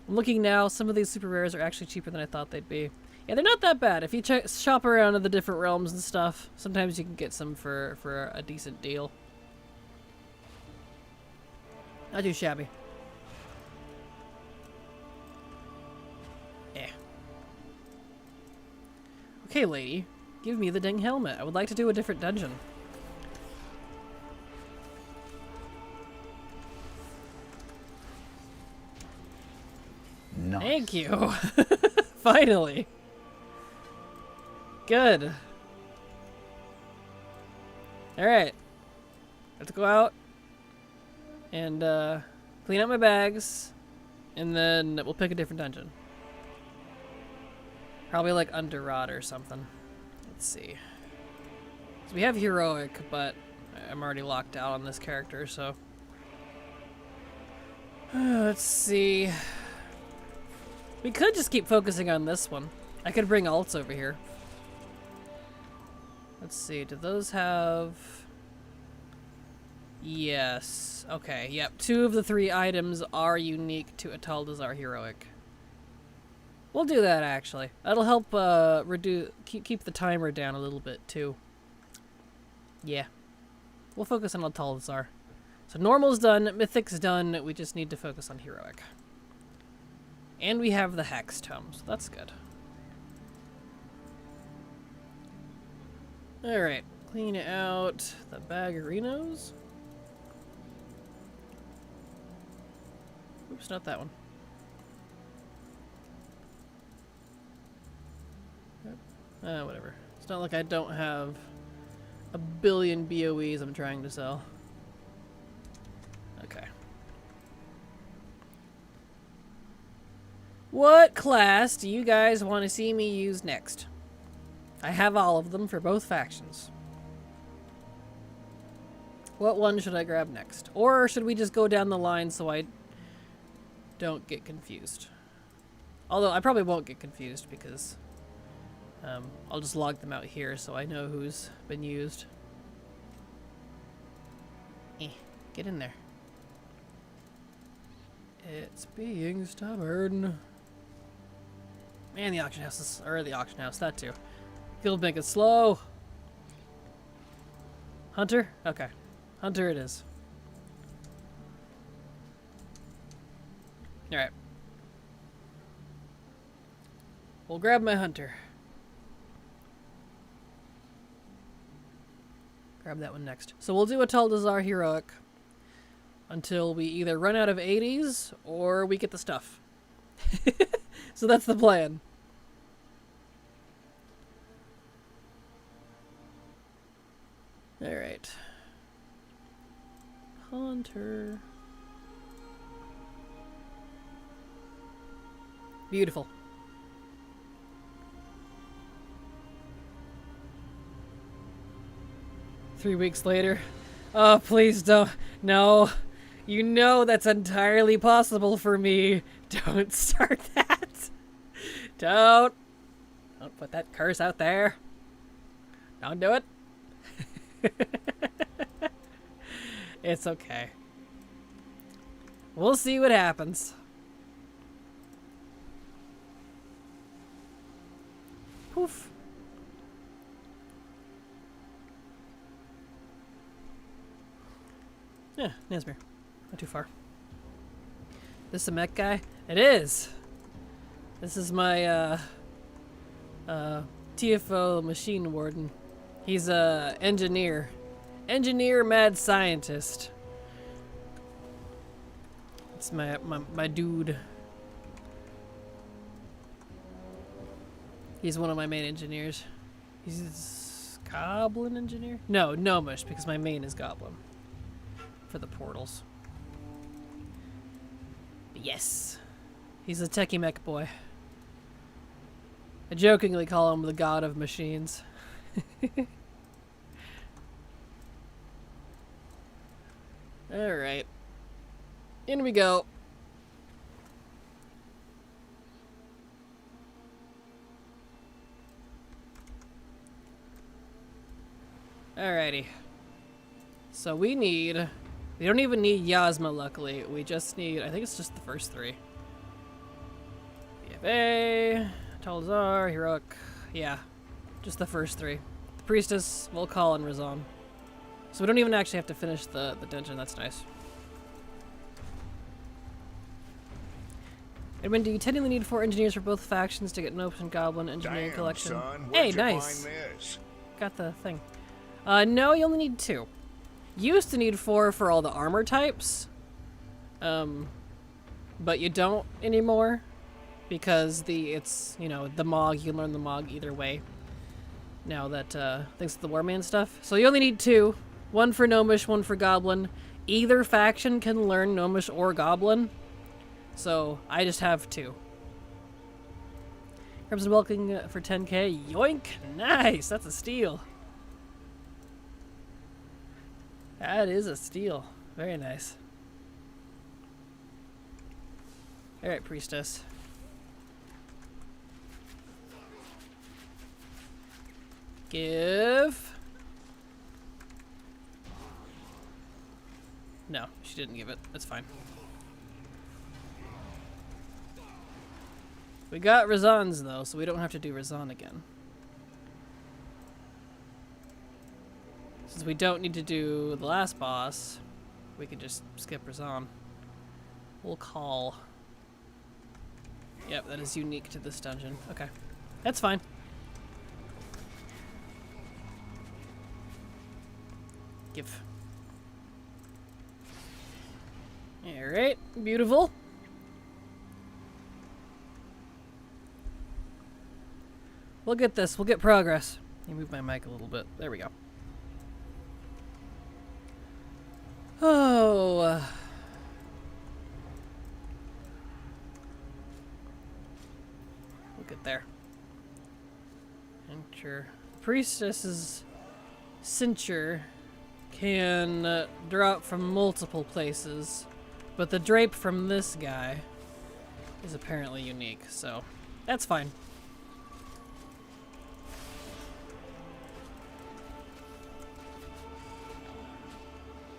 looking now. Some of these super rares are actually cheaper than I thought they'd be. Yeah, they're not that bad. If you shop around in the different realms and stuff, sometimes you can get some for a decent deal. Not too shabby. Eh. Okay, lady. Give me the dang helmet. I would like to do a different dungeon. Nice. Thank you. Finally. Good. Alright. Let's go out and clean up my bags, and then we'll pick a different dungeon. Probably like Under Rod or something. Let's see. So we have Heroic, but I'm already locked out on this character, so. Let's see. We could just keep focusing on this one. I could bring alts over here. Let's see, do those have... Yes. Okay, yep. 2 of the 3 items are unique to Ataldazar Heroic. We'll do that, actually. That'll help keep the timer down a little bit, too. Yeah. We'll focus on Ataldazar. So Normal's done, Mythic's done, we just need to focus on Heroic. And we have the Hex Tome, so that's good. Alright, clean out the Bagarinos. Oops, not that one. Yep. Whatever. It's not like I don't have a billion BOEs I'm trying to sell. Okay. What class do you guys want to see me use next? I have all of them for both factions. What one should I grab next? Or should we just go down the line so I don't get confused? Although I probably won't get confused because I'll just log them out here so I know who's been used. Get in there. It's being stubborn. Man, the auction house is, or the auction house, that too. Field make it slow. Hunter? Okay. Hunter it is. Alright. We'll grab my hunter. Grab that one next. So we'll do a Taldazar heroic until we either run out of 80s or we get the stuff. So that's the plan. Alright. Hunter. Beautiful. Three weeks later. Oh, please don't. No. You know that's entirely possible for me. Don't start that. Don't put that curse out there. Don't do it. It's okay. We'll see what happens. Poof. Yeah, Nesmir. Not too far. This a mech guy? It is! This is my, TFO machine warden. He's a engineer. Engineer mad scientist. It's my dude. He's one of my main engineers. He's a goblin engineer? No, gnomish, because my main is goblin. For the portals. But yes. He's a techie mech boy. I jokingly call him the god of machines. Alright. In we go. Alrighty. So we don't even need Yasma, luckily. We just need, I think it's just the first three. BFA, Talzar, Heroic. Yeah, just the first three. The Priestess, Volkal, and Razan. So we don't even actually have to finish the dungeon, that's nice. Edwin, do you technically need 4 engineers for both factions to get Nopes and Goblin engineering collection? Son, hey, nice. Got the thing. No, you only need 2. You used to need 4 for all the armor types. But you don't anymore. Because it's, you know, the Mog, you can learn the Mog either way. Now that, thanks to the Warman stuff. So you only need 2. 1 for Gnomish, 1 for Goblin. Either faction can learn Gnomish or Goblin. So I just have 2. Crimson Welcome for 10k. Yoink! Nice! That's a steal. That is a steal. Very nice. Alright, Priestess. Give. No, she didn't give it. That's fine. We got Razan's though, so we don't have to do Razan again. Since we don't need to do the last boss, we can just skip Razan. We'll call. Yep, that is unique to this dungeon. Okay. That's fine. Give. Alright, beautiful. We'll get this. We'll get progress. Let me move my mic a little bit. There we go. Oh. We'll get there. Enter. Priestess's cincture can drop from multiple places, but the drape from this guy is apparently unique, so that's fine.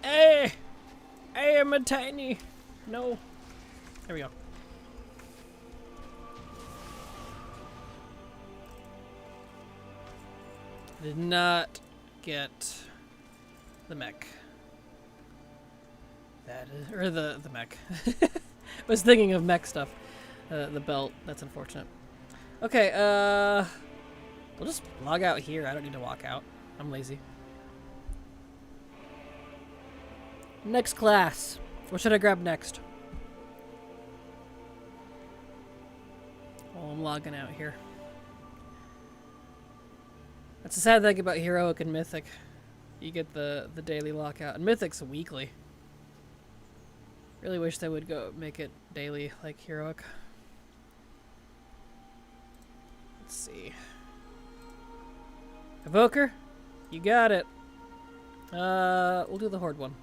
Hey! I am a tiny. No. There we go. I did not get the mech. That is, or the mech. I was thinking of mech stuff. The belt. That's unfortunate. Okay, we'll just log out here. I don't need to walk out. I'm lazy. Next class. What should I grab next? Oh, I'm logging out here. That's the sad thing about Heroic and Mythic. You get the daily lockout. And Mythic's weekly. Really wish they would go make it daily like Heroic. Let's see. Evoker? You got it. We'll do the Horde one.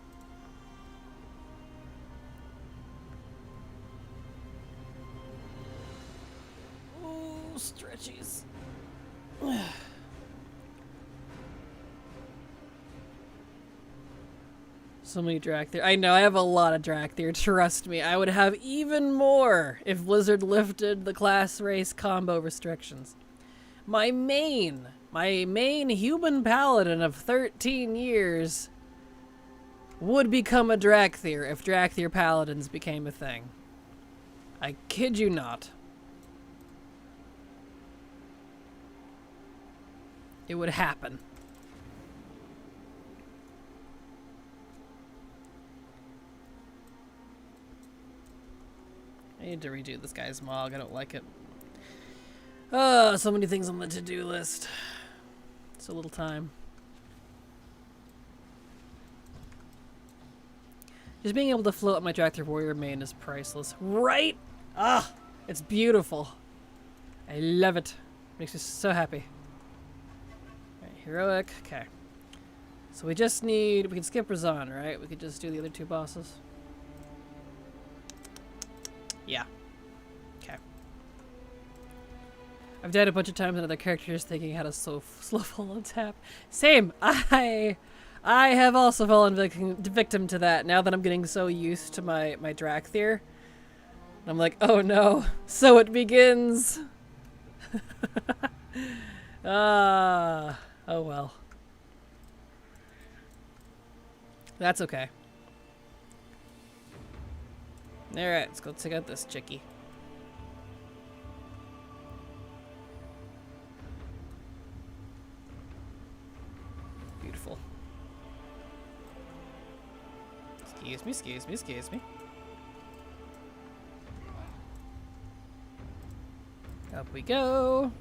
Ooh, stretchies. So many Drakthir. I know, I have a lot of Drakthir. Trust me, I would have even more if Blizzard lifted the class race combo restrictions. My main human paladin of 13 years would become a Drakthir if Drakthir paladins became a thing. I kid you not. It would happen. I need to redo this guy's mog. I don't like it. Oh, so many things on the to-do list. So little time. Just being able to float up my Drakthir Warrior main is priceless. Right? Ah, it's beautiful. I love it. Makes me so happy. Alright, Heroic. Okay. So we just need... We can skip Razan, right? We could just do the other two bosses. Yeah. Okay. I've died a bunch of times on other characters thinking how to slow fall on tap. Same! I have also fallen victim to that now that I'm getting so used to my Drakthir. I'm like, oh no, so it begins! Oh well. That's okay. Alright, let's go check out this chickie. Beautiful. Excuse me, excuse me, excuse me. Up we go.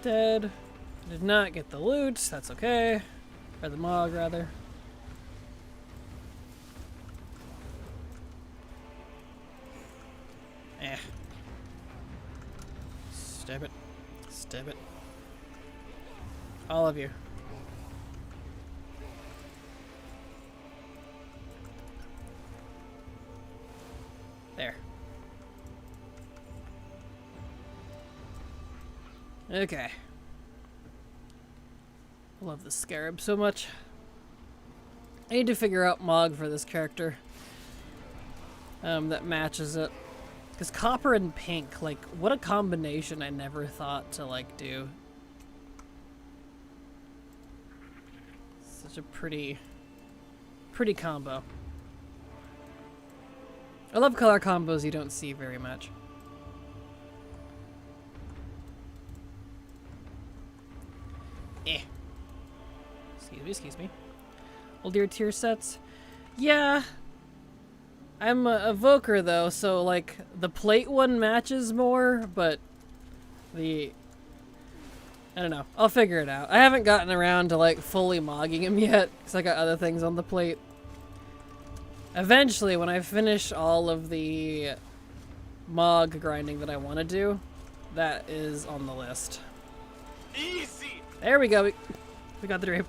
Dead. Did not get the loot, that's okay. Or the mog, rather. Eh. Stab it. Stab it. All of you. There. Okay. I love the scarab so much. I need to figure out mog for this character that matches it. Because copper and pink, like, what a combination I never thought to, like, do. Such a pretty combo. I love color combos you don't see very much. Eh. Excuse me. Older tier sets. Yeah. I'm a evoker though, so like the plate one matches more, but I don't know. I'll figure it out. I haven't gotten around to like fully mogging him yet, because I got other things on the plate. Eventually, when I finish all of the mog grinding that I want to do, that is on the list. Easy. There we go. We got the drape.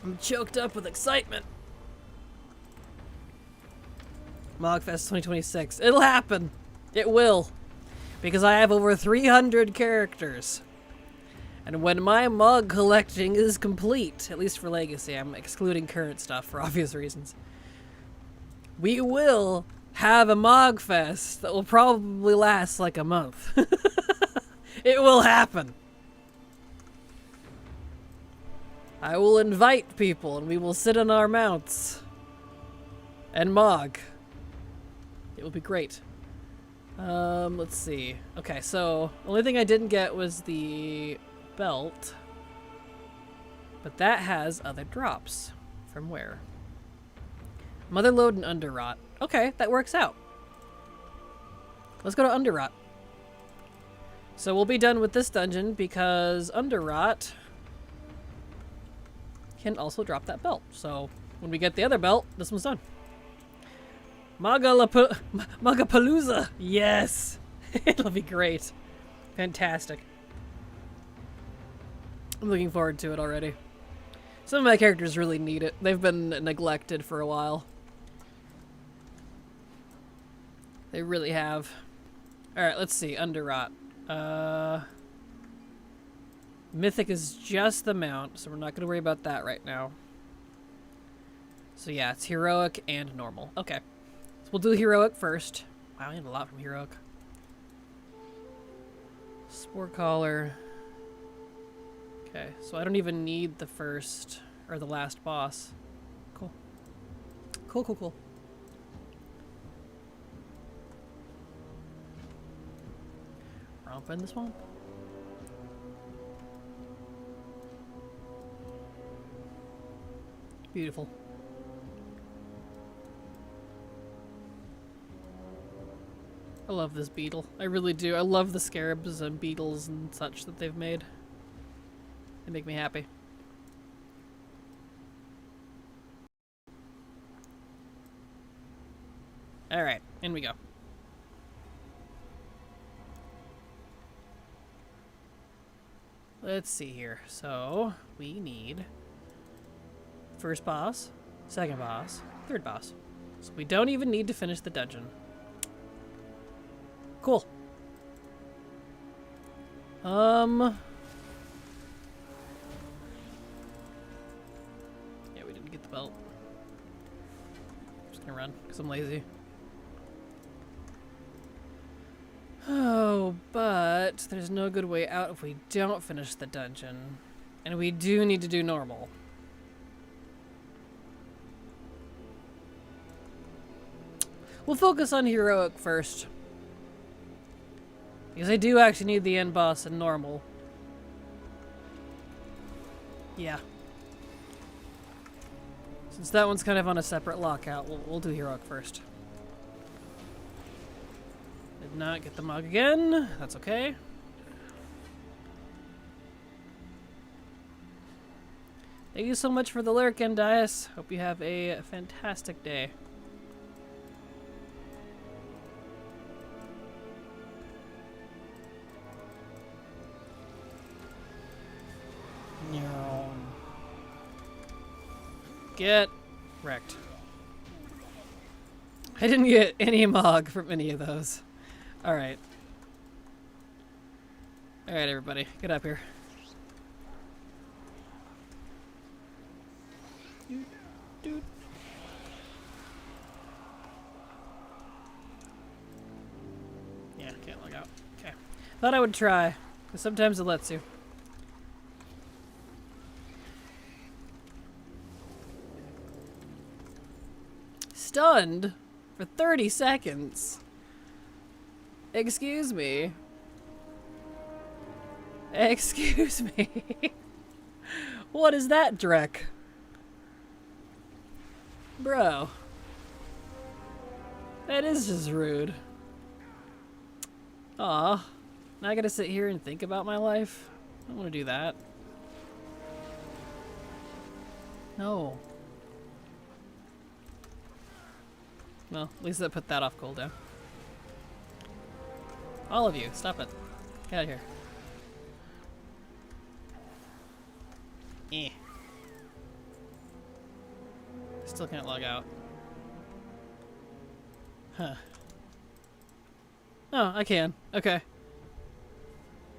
I'm choked up with excitement. Mogfest 2026. It'll happen. It will. Because I have over 300 characters. And when my mug collecting is complete, at least for Legacy, I'm excluding current stuff for obvious reasons, we will have a Mog Fest that will probably last like a month. It will happen. I will invite people and we will sit on our mounts and Mog. It will be great. Let's see. Okay, so the only thing I didn't get was the belt, but that has other drops. From where? Motherlode and Underrot. Okay, that works out. Let's go to Underrot. So we'll be done with this dungeon because Underrot can also drop that belt. So when we get the other belt, this one's done. Magapalooza! Yes! It'll be great. Fantastic. I'm looking forward to it already. Some of my characters really need it. They've been neglected for a while. They really have. Alright, let's see. Underrot. Mythic is just the mount, so we're not going to worry about that right now. So yeah, it's heroic and normal. Okay. So we'll do heroic first. Wow, I need a lot from heroic. Spore collar. Okay, so I don't even need the first or the last boss. Cool. Cool, cool, cool. Romp in the swamp. Beautiful. I love this beetle. I really do. I love the scarabs and beetles and such that they've made. They make me happy. Alright, in we go. Let's see here. So, we need first boss, second boss, third boss. So we don't even need to finish the dungeon. Cool. Yeah, we didn't get the belt. I'm just gonna run, because I'm lazy. Oh, but there's no good way out if we don't finish the dungeon. And we do need to do normal. We'll focus on heroic first. Because I do actually need the end boss in normal. Yeah. Since that one's kind of on a separate lockout, we'll do heroic first. Did not get the mug again. That's okay. Thank you so much for the lurk, Endias. Hope you have a fantastic day. Get wrecked. I didn't get any mog from any of those. Alright. Alright, everybody. Get up here. Dude. Yeah, can't log out. Okay. Thought I would try, because sometimes it lets you. Stunned for 30 seconds. Excuse me. Excuse me. What is that, Drek? Bro. That is just rude. Aw. Now I gotta sit here and think about my life? I don't want to do that. No. Well, at least I put that off cooldown. All of you, stop it. Get out of here. Still can't log out. Huh. Oh, I can. Okay.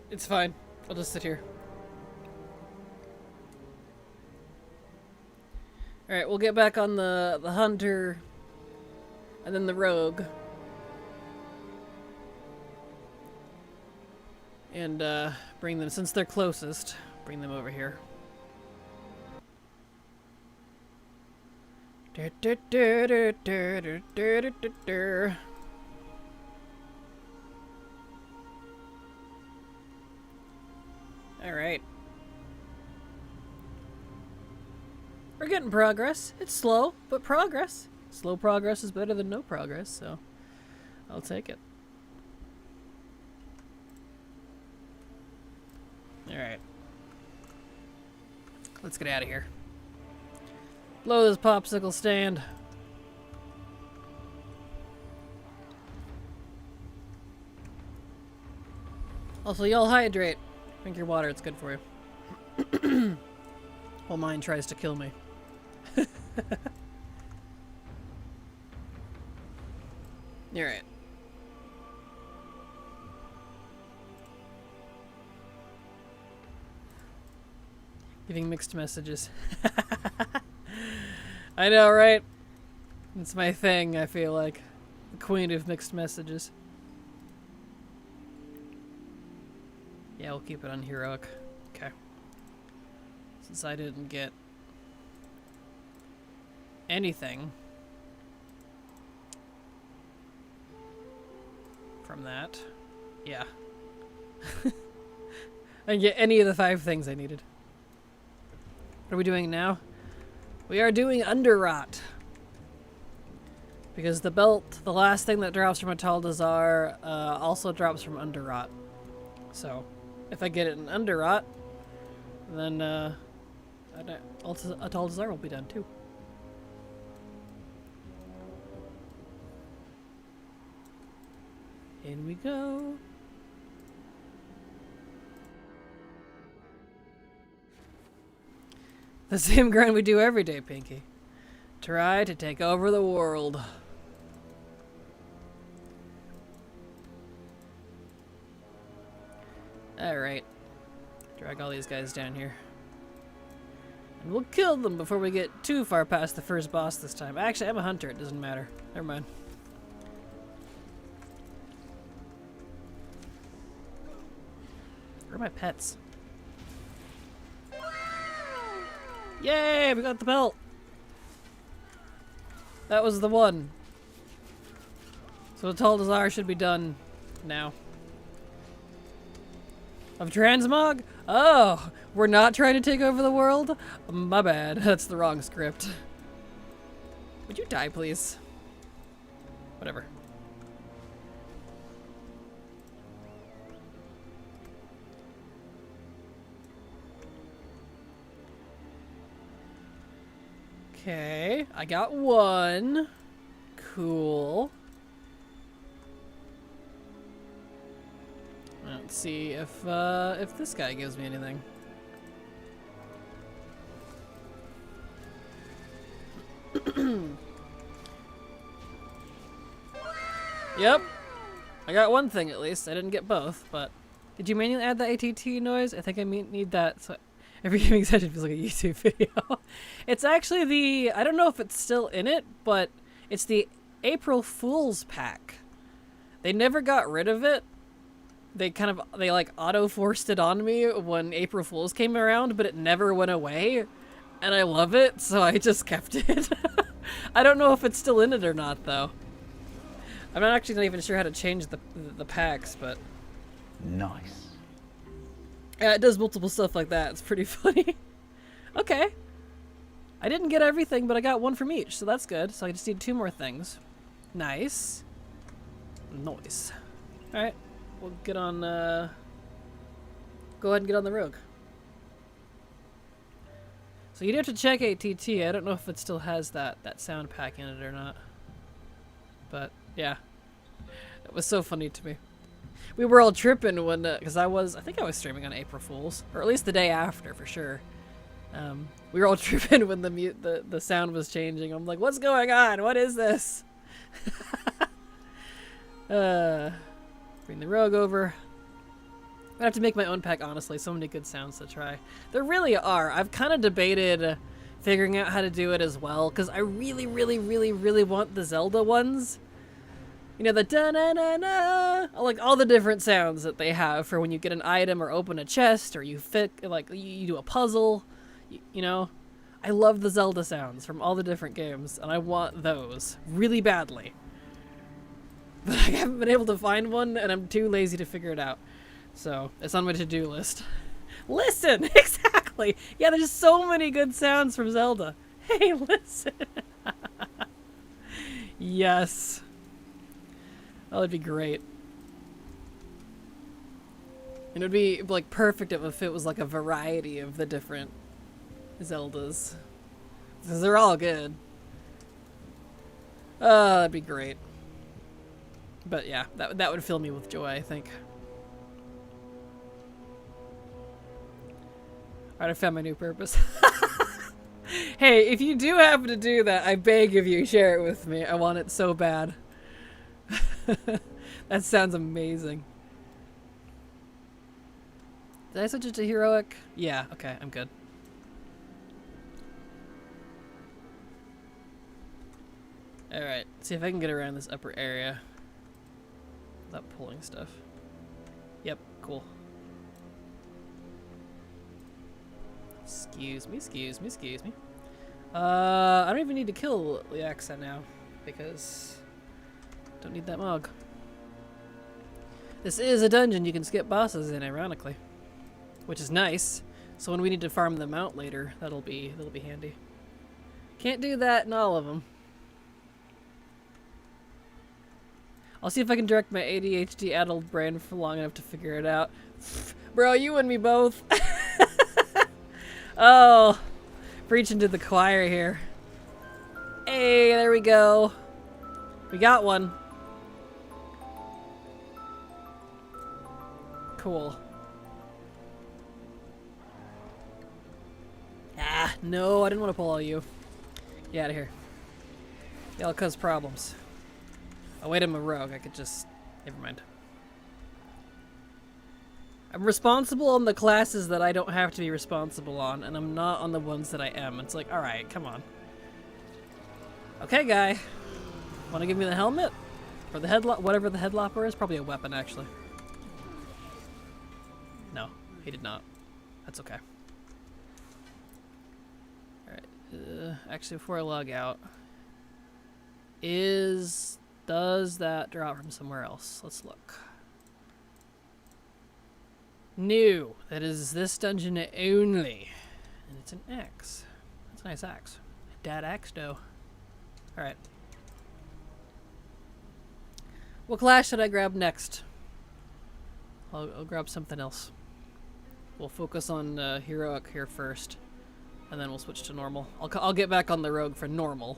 It's fine. I'll just sit here. Alright, we'll get back on the hunter and then the rogue. And bring them, since they're closest, bring them over here. Alright. We're getting progress. It's slow, but progress. Slow progress is better than no progress, so I'll take it. Alright. Let's get out of here. Blow this popsicle stand. Also, y'all hydrate. Drink your water, it's good for you. While mine tries to kill me. Alright. Giving mixed messages. I know, right? It's my thing, I feel like. The queen of mixed messages. Yeah, we'll keep it on heroic. Okay. Since I didn't get anything from that. Yeah. I didn't get any of the 5 things I needed. What are we doing now? We are doing Underrot. Because the belt, the last thing that drops from Ataldazar, also drops from Underrot. So, if I get it in Underrot, then Ataldazar will be done too. In we go. The same grind we do every day, Pinky. Try to take over the world. Alright. Drag all these guys down here. And we'll kill them before we get too far past the first boss this time. Actually, I'm a hunter. It doesn't matter. Never mind. Where are my pets? Yay! We got the belt! That was the one. So Ataldazar should be done now. Of Transmog? Oh! We're not trying to take over the world? My bad. That's the wrong script. Would you die, please? Whatever. Okay, I got one. Cool. Let's see if this guy gives me anything. Yep. I got one thing at least. I didn't get both, but did you manually add the ATT noise? I think I need that. So every gaming session feels like a YouTube video. It's actually the, I don't know if it's still in it, but it's the April Fool's pack. They never got rid of it. They like auto-forced it on me when April Fool's came around, but it never went away. And I love it, so I just kept it. I don't know if it's still in it or not, though. I'm not even sure how to change the packs, but... Nice. Yeah, it does multiple stuff like that. It's pretty funny. Okay. I didn't get everything, but I got one from each, so that's good. So I just need 2 more things. Nice. Nice. Alright. We'll get on, go ahead and get on the rogue. So you'd have to check ATT. I don't know if it still has that sound pack in it or not. But, yeah. It was so funny to me. We were all tripping when, because I think I was streaming on April Fool's, or at least the day after for sure. We were all tripping when the sound was changing. I'm like, what's going on? What is this? Bring the rogue over. I'm gonna have to make my own pack, honestly. So many good sounds to try. There really are. I've kind of debated figuring out how to do it as well, because I really, really, really, really want the Zelda ones. You know, the da-na-na-na, like all the different sounds that they have for when you get an item or open a chest or you you do a puzzle, you know. I love the Zelda sounds from all the different games, and I want those really badly. But I haven't been able to find one, and I'm too lazy to figure it out. So, it's on my to-do list. Listen! Exactly! Yeah, there's so many good sounds from Zelda. Hey, listen! Yes. That would be great. And it would be, like, perfect if it was, like, a variety of the different Zeldas. Because they're all good. Oh, that'd be great. But yeah, that would fill me with joy, I think. Alright, I found my new purpose. Hey, if you do happen to do that, I beg of you, share it with me. I want it so bad. That sounds amazing. Did I switch it to heroic? Yeah, okay, I'm good. Alright, see if I can get around this upper area without pulling stuff. Yep, cool. Excuse me, excuse me, excuse me. I don't even need to kill Leaxa now, because I don't need that mug. This is a dungeon you can skip bosses in, ironically, which is nice. So when we need to farm them out later, that'll be handy. Can't do that in all of them. I'll see if I can direct my ADHD-addled brain for long enough to figure it out. Bro, you and me both. Oh, preaching to the choir here. Hey, there we go. We got one. Cool. Ah, no, I didn't want to pull all you. Get out of here. Y'all cause problems. Oh wait, I'm a rogue. I could just... Never mind. I'm responsible on the classes that I don't have to be responsible on, and I'm not on the ones that I am. It's like, alright, come on. Okay, guy. Wanna give me the helmet? Or the headlock? Whatever the headlopper is? Probably a weapon, actually. No, he did not. That's okay. Alright. Actually, before I log out... Does that drop from somewhere else? Let's look. New. That is this dungeon only. And it's an axe. That's a nice axe. Dad axe though. Alright. What class should I grab next? I'll grab something else. We'll focus on heroic here first. And then we'll switch to normal. I'll get back on the rogue for normal.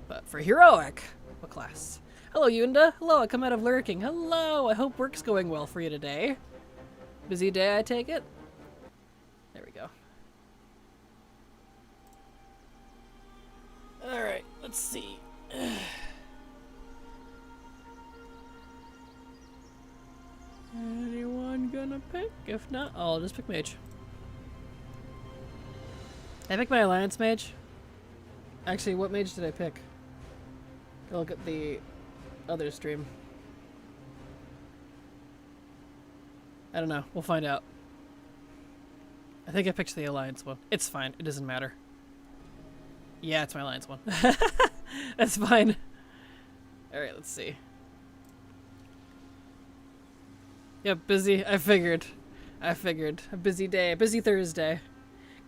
But for heroic, what class? Hello, Yunda. Hello, I come out of lurking. Hello, I hope work's going well for you today. Busy day, I take it? There we go. Alright, let's see. Anyone gonna pick? If not, I'll just pick mage. Did I pick my alliance mage? Actually, what mage did I pick? Go look at the other stream. I don't know. We'll find out. I think I picked the alliance one. It's fine. It doesn't matter. Yeah, it's my alliance one. That's fine. Alright, let's see. Yep, busy. I figured. A busy day. A busy Thursday.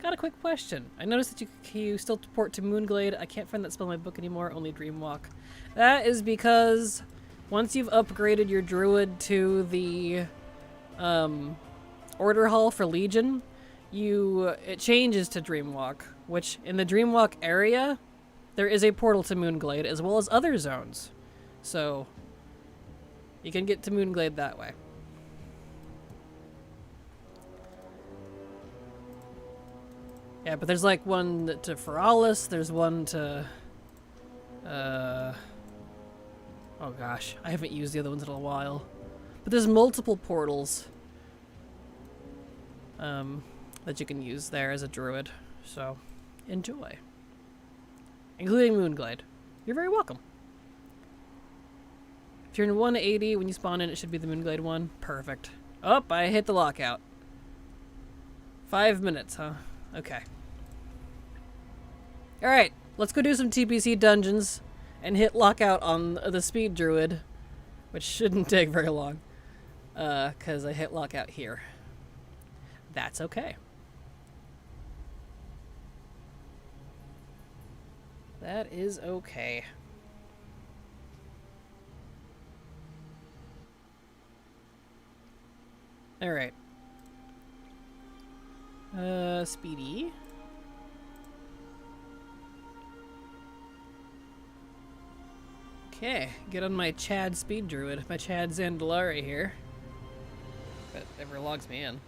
Got a quick question. I noticed that you still port to Moonglade. I can't find that spell in my book anymore, only Dreamwalk. That is because once you've upgraded your druid to the order hall for Legion, it changes to Dreamwalk, which in the Dreamwalk area, there is a portal to Moonglade as well as other zones. So you can get to Moonglade that way. Yeah, but there's like one to Feralis, there's one to... oh gosh, I haven't used the other ones in a while. But there's multiple portals that you can use there as a druid, so enjoy. including Moonglade. You're very welcome. If you're in 180 when you spawn in, it should be the Moonglade one. Perfect. Oh, I hit the lockout. 5 minutes, huh? Okay. Alright, let's go do some TPC dungeons and hit lockout on the speed druid, which shouldn't take very long, because I hit lockout here. That's okay. That is okay. Alright. Speedy. Okay, get on my Chad speed druid, my Chad Zandalari here. That ever logs me in.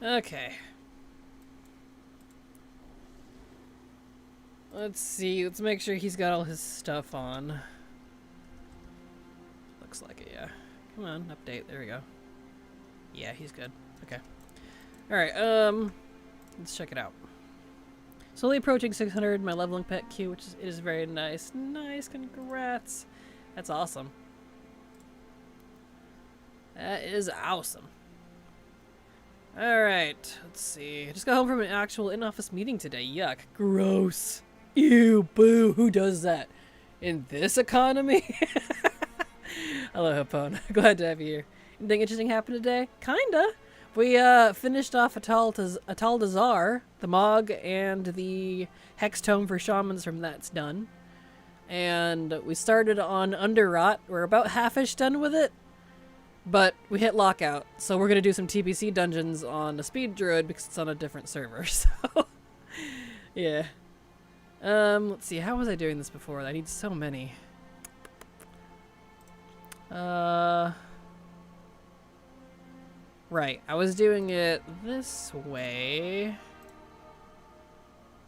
Okay. Let's see, let's make sure he's got all his stuff on. Looks like it, yeah. Come on, update, there we go. Yeah, he's good. Okay. Alright, let's check it out. Slowly approaching 600, my leveling pet queue, which is very nice. Nice, congrats. That's awesome. That is awesome. Alright, let's see. I just got home from an actual in-office meeting today. Yuck. Gross. Ew, boo. Who does that? In this economy? Hello, Hapone. Glad to have you here. Anything interesting happened today? Kinda. We finished off Atal Dazar, the Mog, and the Hex Tome for Shamans from that's done. And we started on Underrot. We're about half-ish done with it. But we hit lockout, so we're gonna do some TPC dungeons on the Speed Druid because it's on a different server, so yeah. Let's see, how was I doing this before? I need so many. Right, I was doing it this way.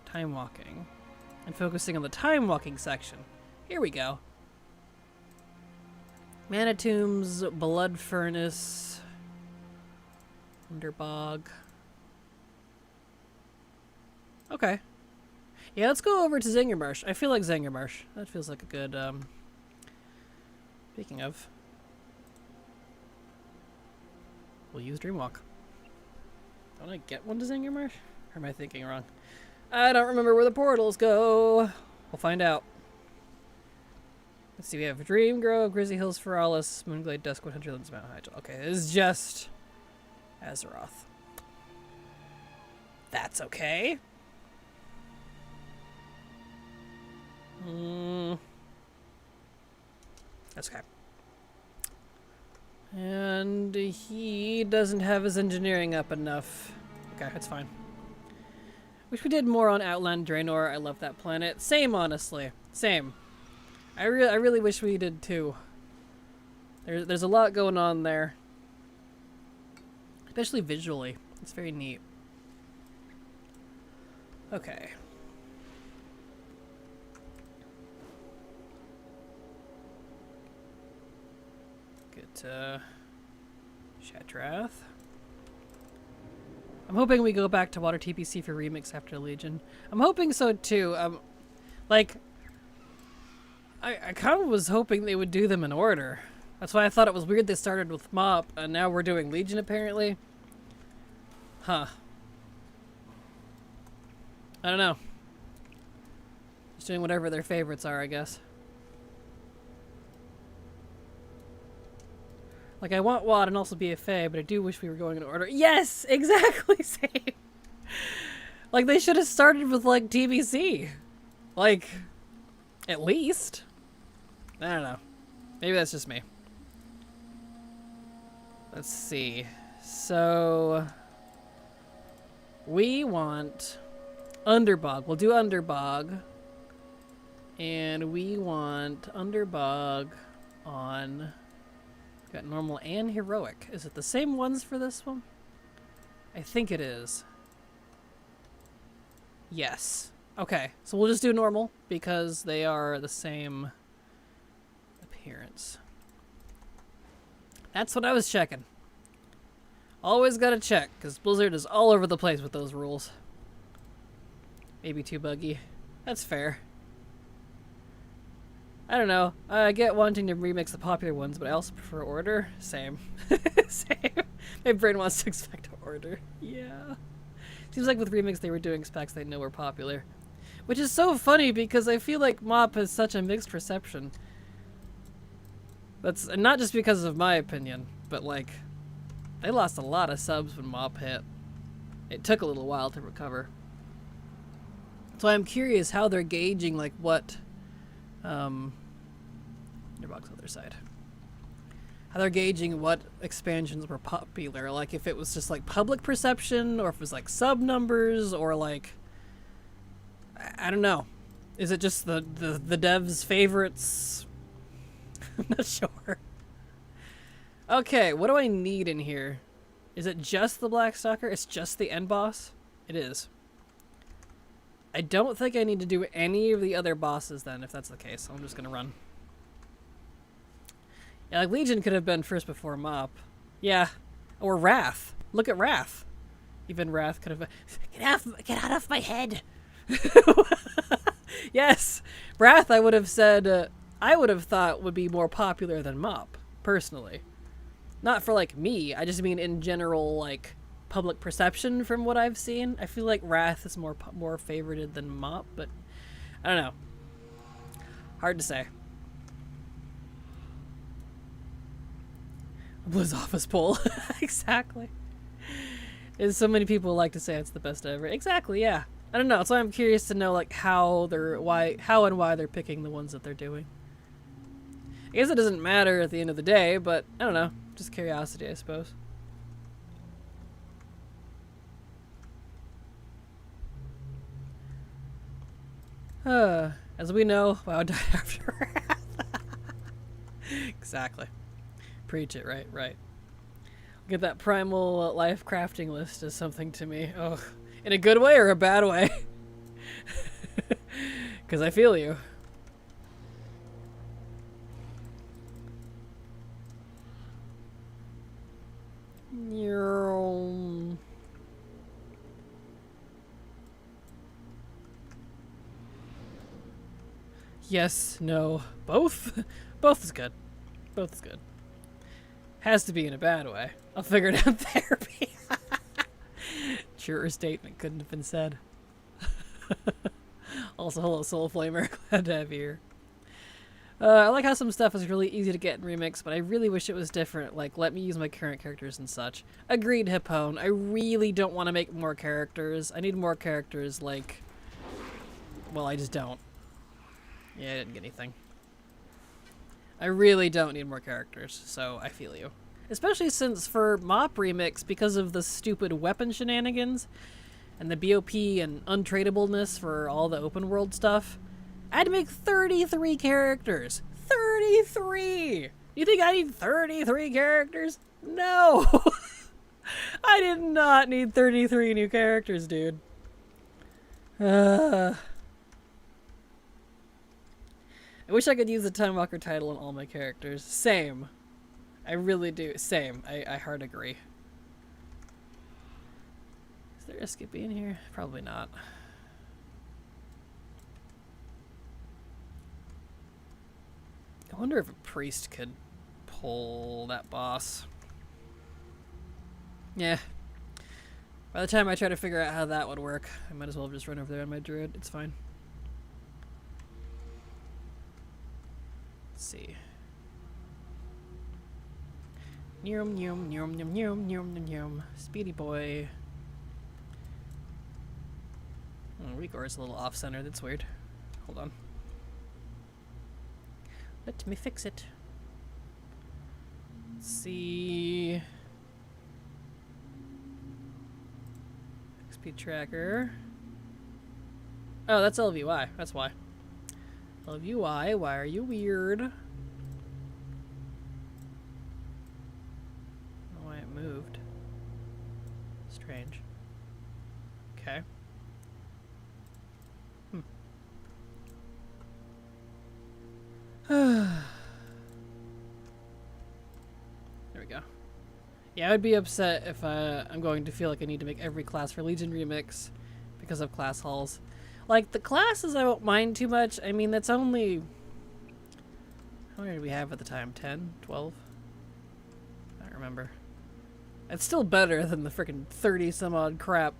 Time walking. And focusing on the time walking section. Here we go. Mana Tombs, Blood Furnace, Underbog. Okay. Yeah, let's go over to Zangermarsh. I feel like Zangermarsh. That feels like a good, Speaking of. We'll use Dreamwalk. Don't I get one to Zangermarsh? Or am I thinking wrong? I don't remember where the portals go. We'll find out. Let's see, we have Dream Grove, Grizzly Hills, Feralis, Moonglade, Duskwood, Hunterlands, Mount Hyjal. Okay, this is just Azeroth. That's okay. That's okay. And he doesn't have his engineering up enough. Okay, that's fine. Wish we did more on Outland Draenor. I love that planet. Same, honestly. Same. I really wish we did too. There's a lot going on there. Especially visually. It's very neat. Okay. Get Shatrath. I'm hoping we go back to Water TPC for Remix after Legion. I'm hoping so too. Like, I kind of was hoping they would do them in order. That's why I thought it was weird they started with Mop, and now we're doing Legion, apparently. Huh. I don't know. Just doing whatever their favorites are, I guess. Like, I want WAD and also BFA, but I do wish we were going in order. Yes! Exactly! Same! Like, they should have started with, like, TBC. Like, at least. I don't know. Maybe that's just me. Let's see. So, we want Underbog. We'll do Underbog. And we want Underbog on... Got normal and heroic. Is it the same ones for this one? I think it is. Yes. Okay, so we'll just do normal because they are the same appearance. That's what I was checking. Always gotta check, because Blizzard is all over the place with those rules. Maybe too buggy. That's fair. I don't know. I get wanting to remix the popular ones, but I also prefer order. Same. Same. My brain wants to expect order. Yeah. Seems like with remix they were doing specs they know were popular. Which is so funny because I feel like MoP has such a mixed reception. That's not just because of my opinion, but like, they lost a lot of subs when MoP hit. It took a little while to recover. So I'm curious how they're gauging like what, your box on the other side. How they're gauging what expansions were popular. Like if it was just like public perception, or if it was like sub numbers, or like, I don't know. Is it just the devs' favorites? I'm not sure. Okay, what do I need in here? Is it just the Black Stalker? It's just the end boss? It is. I don't think I need to do any of the other bosses then, if that's the case. I'm just gonna run. Yeah, like Legion could have been first before MoP. Yeah. Or Wrath. Look at Wrath. Even Wrath could have been... Get out of my head! Yes! Wrath, I would have said... I would have thought would be more popular than MoP, personally. Not for, like, me. I just mean in general, like, public perception from what I've seen. I feel like Wrath is more favorited than MoP, but I don't know. Hard to say. Blizz office poll. Exactly. And so many people like to say it's the best ever. Exactly, yeah. I don't know. So I'm curious to know like how and why they're picking the ones that they're doing. I guess it doesn't matter at the end of the day, but I don't know. Just curiosity, I suppose. As we know, WoW died after Wrath. Exactly. Preach it, right. Get that primal life crafting list as something to me. Oh, in a good way or a bad way? Because I feel you. Yes, no, both? Both is good. Both is good. Has to be in a bad way. I'll figure it out in therapy. Truer statement couldn't have been said. Also, hello, Soul Flamer. Glad to have you here. I like how some stuff is really easy to get in Remix, but I really wish it was different. Like, let me use my current characters and such. Agreed, Hippone. I really don't want to make more characters. I need more characters, like... Well, I just don't. Yeah, I didn't get anything. I really don't need more characters, so I feel you. Especially since for MoP Remix, because of the stupid weapon shenanigans, and the BOP and untradeableness for all the open world stuff, I had to make 33 characters. 33! You think I need 33 characters? No! I did not need 33 new characters, dude. I wish I could use the Time Walker title on all my characters. Same. I really do. Same. I hard agree. Is there a Skippy in here? Probably not. I wonder if a priest could pull that boss. Yeah. By the time I try to figure out how that would work, I might as well just run over there on my druid. It's fine. Let's see. Nyum nyum nyum nyum nyum nyum nyum. Speedy boy. Oh, Rigor is a little off center. That's weird. Hold on. Let me fix it. Let's see. XP tracker. Oh, that's LVY. That's why. LVY, why are you weird? I don't know why it moved. Strange. Okay. There we go. Yeah, I would be upset if I'm going to feel like I need to make every class for Legion Remix because of class halls. Like, the classes I won't mind too much. I mean, that's only... How many did we have at the time? 10? 12? I don't remember. It's still better than the freaking 30-some-odd crap.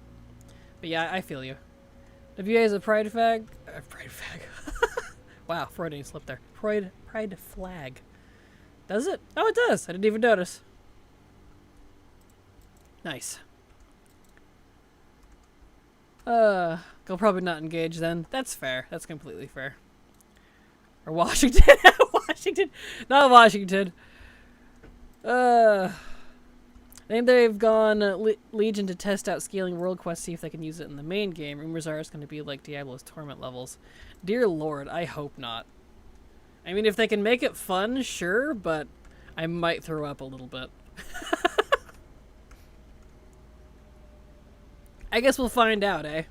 But yeah, I feel you. If you guys a pride fag... pride fag. Wow, Freudian slip there. Pride flag. Does it? Oh, it does. I didn't even notice. Nice. I'll probably not engage then. That's fair. That's completely fair. Or Washington. Washington. Not Washington. I think they've gone Legion to test out scaling World Quest, see if they can use it in the main game. Rumors are it's going to be like Diablo's Torment levels. Dear Lord, I hope not. I mean, if they can make it fun, sure, but I might throw up a little bit. I guess we'll find out, eh?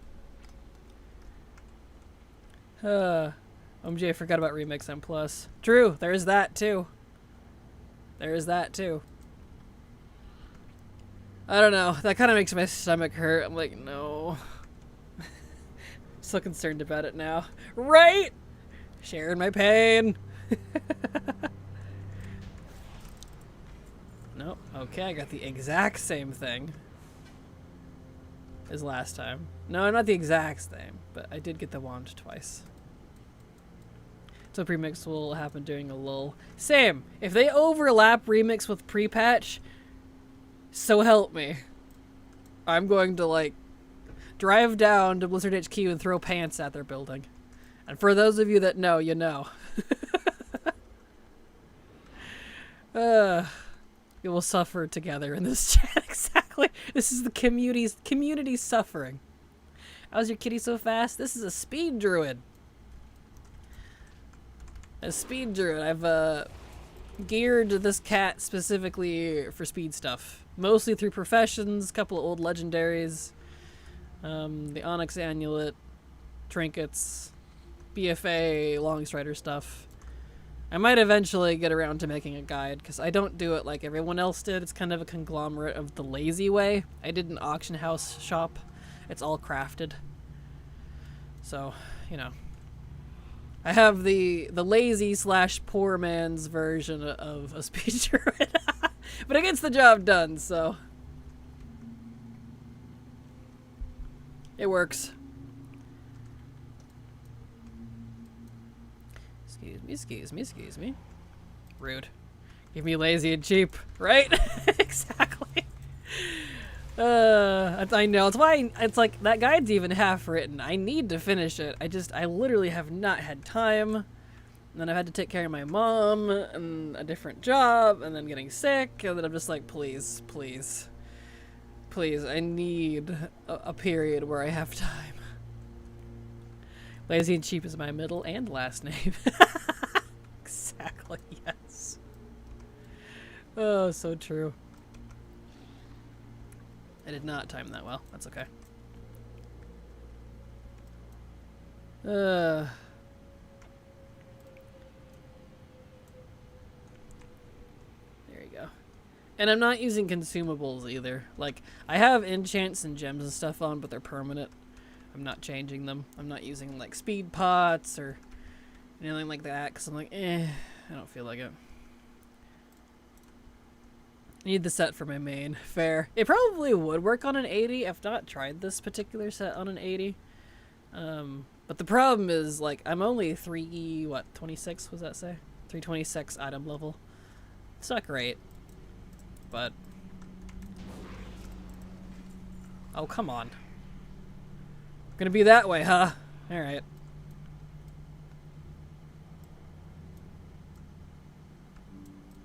OMG, I forgot about Remix M+. True, there's that too. There is that too. I don't know, that kind of makes my stomach hurt. I'm like, no. So concerned about it now. Right? Sharing my pain. Nope, okay, I got the exact same thing as last time. No, not the exact same, but I did get the wand twice. So premix will happen during a lull. Same. If they overlap remix with pre-patch, so help me. I'm going to, like, drive down to Blizzard HQ and throw pants at their building. And for those of you that know, you know. We will suffer together in this chat. Exactly. This is the community suffering. How's your kitty so fast? This is a speed druid. A speed druid. I've geared this cat specifically for speed stuff. Mostly through professions, a couple of old legendaries, the Onyx Amulet, trinkets, BFA, Longstrider stuff. I might eventually get around to making a guide, because I don't do it like everyone else did. It's kind of a conglomerate of the lazy way. I did an auction house shop. It's all crafted. So, you know. I have the lazy / poor man's version of a speed druid. But it gets the job done, so. It works. Excuse me. Rude. Give me lazy and cheap, right? Exactly. I know. It's why it's like that guide's even half written. I need to finish it. I literally have not had time. And then I've had to take care of my mom and a different job and then getting sick. And then I'm just like, please, I need a period where I have time. Lazy and cheap is my middle and last name. Exactly, yes. Oh, so true. I did not time that well. That's okay. There you go. And I'm not using consumables either. Like, I have enchants and gems and stuff on, but they're permanent. I'm not changing them. I'm not using, like, speed pots or anything like that, because I'm like, I don't feel like it. I need the set for my main. Fair. It probably would work on an 80. I've not tried this particular set on an 80. But the problem is, like, I'm only 26, was that say? 326 item level. It's not great. But... Oh, come on. Gonna be that way, huh? Alright.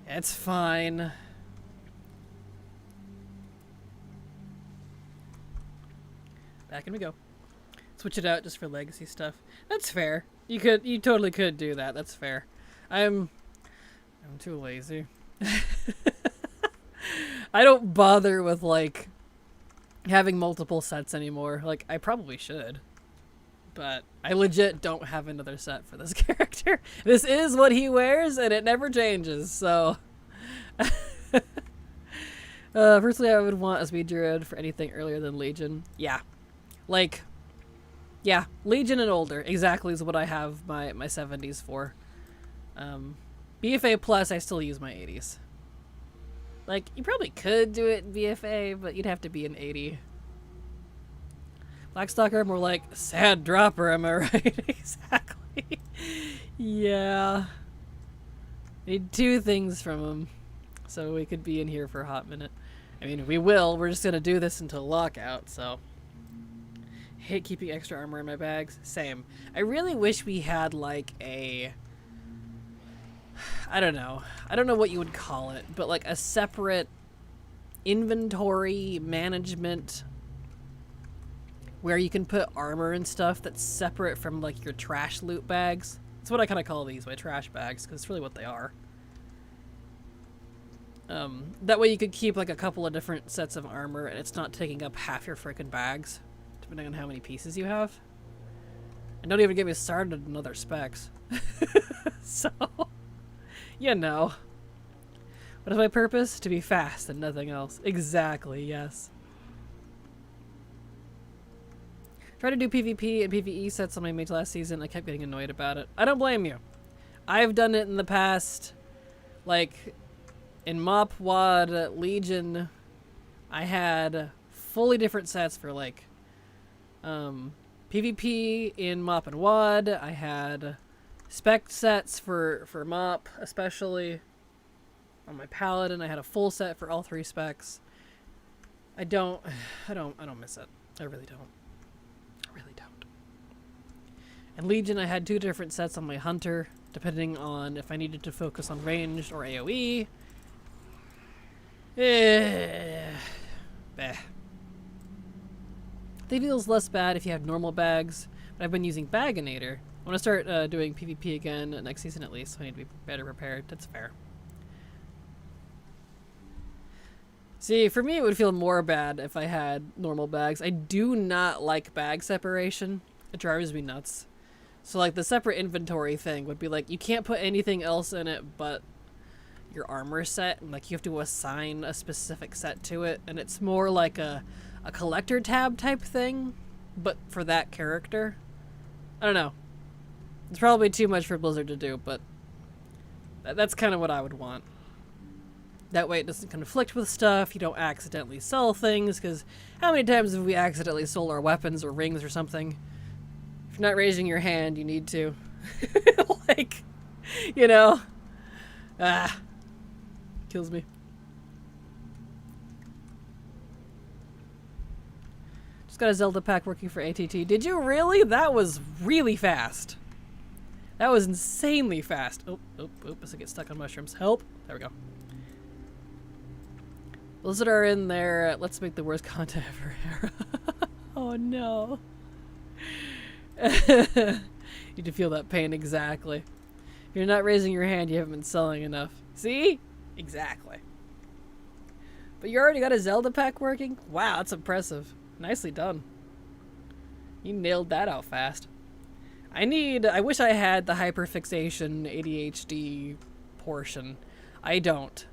It's fine. Back in we go. Switch it out just for legacy stuff. That's fair. You totally could do that. That's fair. I'm too lazy. I don't bother with, like, having multiple sets anymore. Like, I probably should. but I legit don't have another set for this character. This is what he wears, and it never changes, so... personally, I would want a speed druid for anything earlier than Legion. Yeah. Like, yeah, Legion and older exactly is what I have my 70s for. BFA plus, I still use my 80s. Like, you probably could do it in BFA, but you'd have to be an 80. Blackstalker, more like sad dropper, am I right? Exactly. Yeah. Need 2 things from him, so we could be in here for a hot minute. I mean, we will. We're just gonna do this until lockout, so. Hate keeping extra armor in my bags. Same. I really wish we had, like, a... I don't know. I don't know what you would call it, but, like, a separate inventory management where you can put armor and stuff that's separate from, like, your trash loot bags. That's what I kind of call these, my trash bags, because it's really what they are. That way you could keep, like, a couple of different sets of armor, and it's not taking up half your frickin' bags, depending on how many pieces you have. And don't even get me started on other specs. So, you know. What is my purpose? To be fast and nothing else. Exactly, yes. Tried to do PvP and PvE sets on my mates last season. I kept getting annoyed about it. I don't blame you. I've done it in the past. Like, in Mop, WAD, Legion, I had fully different sets for, like, PvP in Mop and WAD. I had spec sets for Mop, especially. On my Paladin, I had a full set for all 3 specs. I don't miss it. I really don't. And Legion, I had 2 different sets on my Hunter, depending on if I needed to focus on ranged or AoE. Beh. They feels less bad if you have normal bags, but I've been using Baginator. I want to start doing PvP again next season at least, so I need to be better prepared. That's fair. See, for me it would feel more bad if I had normal bags. I do not like bag separation. It drives me nuts. So, like, the separate inventory thing would be like, you can't put anything else in it but your armor set. And, like, you have to assign a specific set to it. And it's more like a collector tab type thing, but for that character. I don't know. It's probably too much for Blizzard to do, but that's kind of what I would want. That way it doesn't conflict with stuff, you don't accidentally sell things, because how many times have we accidentally sold our weapons or rings or something? If you're not raising your hand, you need to. Like, you know. Kills me. Just got a Zelda pack working for ATT. Did you really? That was really fast. That was insanely fast. Oh, as I get stuck on mushrooms. Help. There we go. Blizzard are in there. Let's make the worst content ever era. Oh no. You can feel that pain exactly. If you're not raising your hand, you haven't been selling enough. See? Exactly. But you already got a Zelda pack working? Wow, that's impressive. Nicely done. You nailed that out fast. I wish I had the hyperfixation ADHD portion. I don't.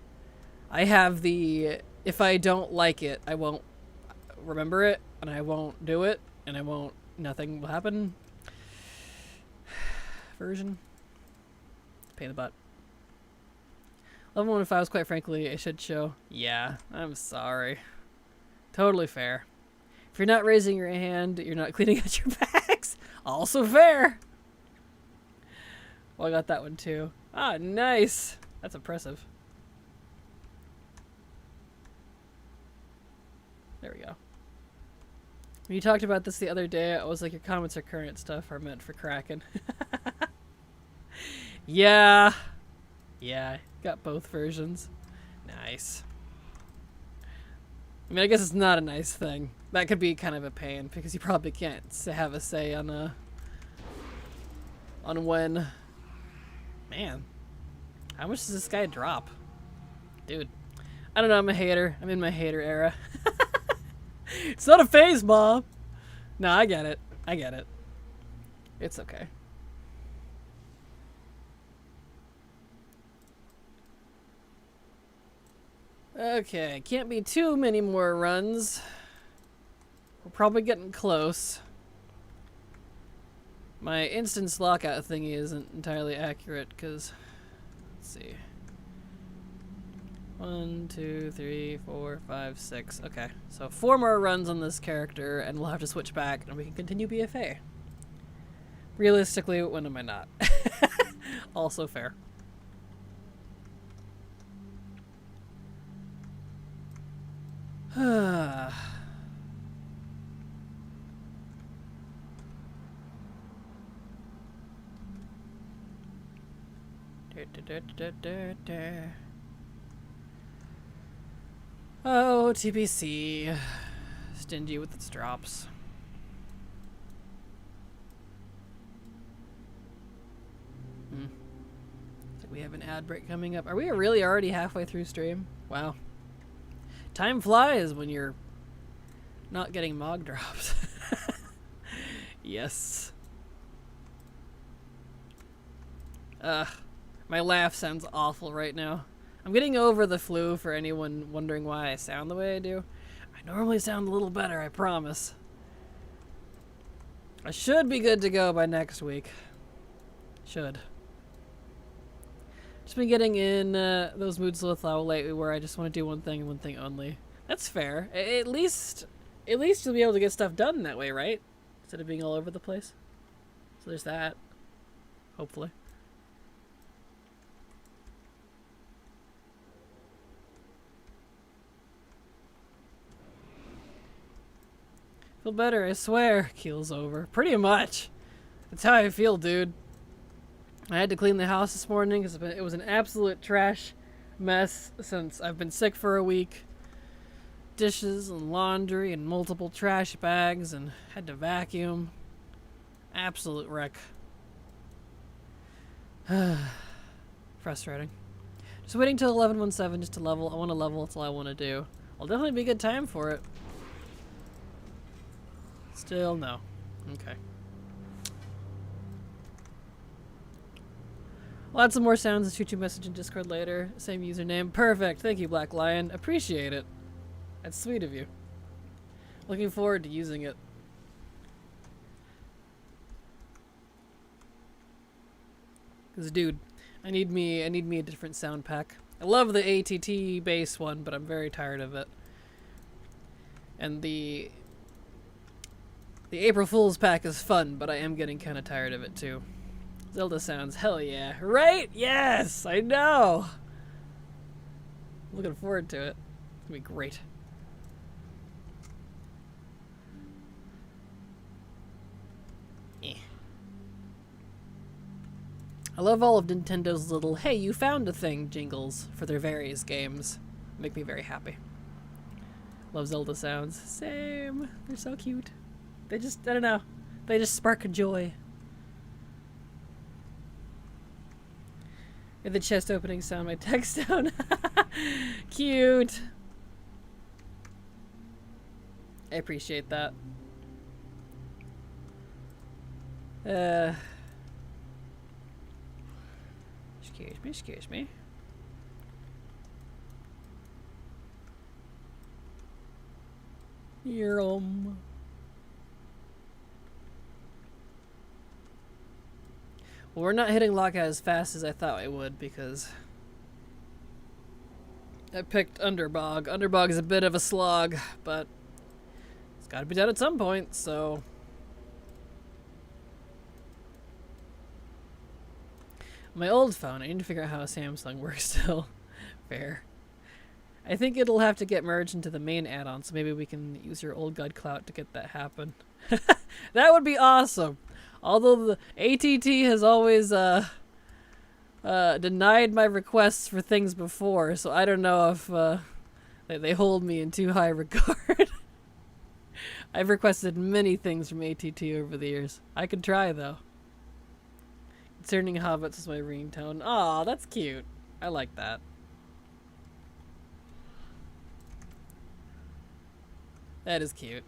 I have the, if I don't like it, I won't remember it, and I won't do it, and nothing will happen. Version. Pain in the butt. Level 1 and 5 was quite frankly a shit show. Yeah, I'm sorry. Totally fair. If you're not raising your hand, you're not cleaning out your bags. Also fair. Well, I got that one too. Ah, nice. That's impressive. There we go. When you talked about this the other day, I was like, your comments are current stuff are meant for Kraken. Yeah. Yeah, got both versions. Nice. I mean, I guess it's not a nice thing. That could be kind of a pain, because you probably can't have a say on when... Man. How much does this guy drop? Dude. I don't know, I'm a hater. I'm in my hater era. It's not a phase, Mom. No, I get it. I get it. It's okay. Okay, can't be too many more runs. We're probably getting close. My instance lockout thingy isn't entirely accurate because, let's see. 1, 2, 3, 4, 5, 6. Okay, so 4 more runs on this character and we'll have to switch back and we can continue BFA. Realistically, when am I not? Also fair. Oh, TBC. Stingy with its drops. So we have an ad break coming up. Are we really already halfway through stream? Wow. Time flies when you're not getting mog drops. Yes. My laugh sounds awful right now. I'm getting over the flu for anyone wondering why I sound the way I do. I normally sound a little better, I promise. I should be good to go by next week. Should. Just been getting in those moods with lately where I just want to do one thing and one thing only. That's fair. At least you'll be able to get stuff done that way, right? Instead of being all over the place. So there's that. Hopefully. Feel better, I swear. Keel's over. Pretty much. That's how I feel, dude. I had to clean the house this morning because it was an absolute trash mess since I've been sick for a week. Dishes and laundry and multiple trash bags and had to vacuum. Absolute wreck. Frustrating. Just waiting till 11:17 just to level. I want to level, that's all I want to do. I'll definitely be a good time for it. Still no. Okay. I'll add some more sounds and shoot you a message in Discord later. Same username. Perfect. Thank you, Black Lion. Appreciate it. That's sweet of you. Looking forward to using it. Cause dude, I need me a different sound pack. I love the ATT base one, but I'm very tired of it. And the April Fool's pack is fun, but I am getting kind of tired of it too. Zelda sounds, hell yeah. Right? Yes, I know. Looking forward to it. It's gonna be great. I love all of Nintendo's little, hey, you found a thing jingles for their various games. Make me very happy. Love Zelda sounds. Same. They're so cute. They just, I don't know. They just spark a joy. And the chest opening sound my text down. Cute. I appreciate that. Excuse me. Well, we're not hitting lockout as fast as I thought I would because I picked Underbog. Underbog is a bit of a slog, but it's got to be done at some point, so... My old phone, I need to figure out how a Samsung works still. Fair. I think it'll have to get merged into the main add-on, so maybe we can use your old god clout to get that happen. That would be awesome! Although the ATT has always denied my requests for things before, so I don't know if they hold me in too high regard. I've requested many things from ATT over the years. I could try, though. Concerning hobbits is my ringtone. Aw, that's cute. I like that. That is cute.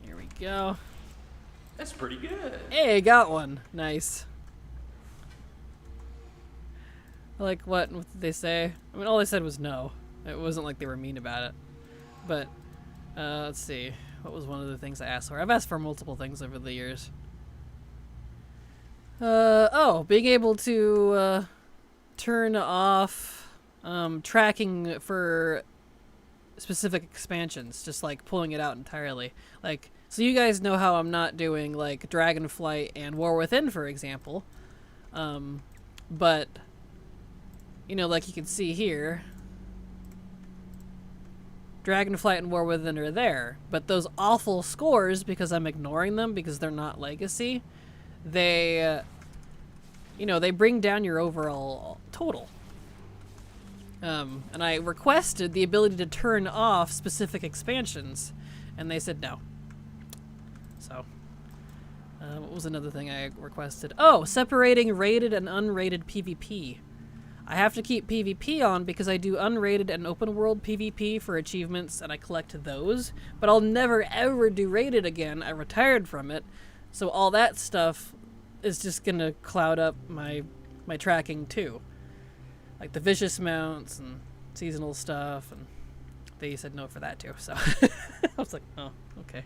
Here we go. That's pretty good. Hey, got one. Nice. Like, what did they say? I mean, all they said was no. It wasn't like they were mean about it. But, let's see. What was one of the things I asked for? I've asked for multiple things over the years. Oh, being able to, turn off, tracking for specific expansions. Just, like, pulling it out entirely. Like, so you guys know how I'm not doing, like, Dragonflight and War Within, for example. But, you know, like you can see here, Dragonflight and War Within are there. But those awful scores, because I'm ignoring them because they're not legacy, they, you know, they bring down your overall total. And I requested the ability to turn off specific expansions, and they said no. So, what was another thing I requested? Oh, separating rated and unrated PvP. I have to keep PvP on because I do unrated and open world PvP for achievements, and I collect those. But I'll never ever do rated again. I retired from it, so all that stuff is just gonna cloud up my tracking too, like the vicious mounts and seasonal stuff. And they said no for that too. So I was like, oh, okay.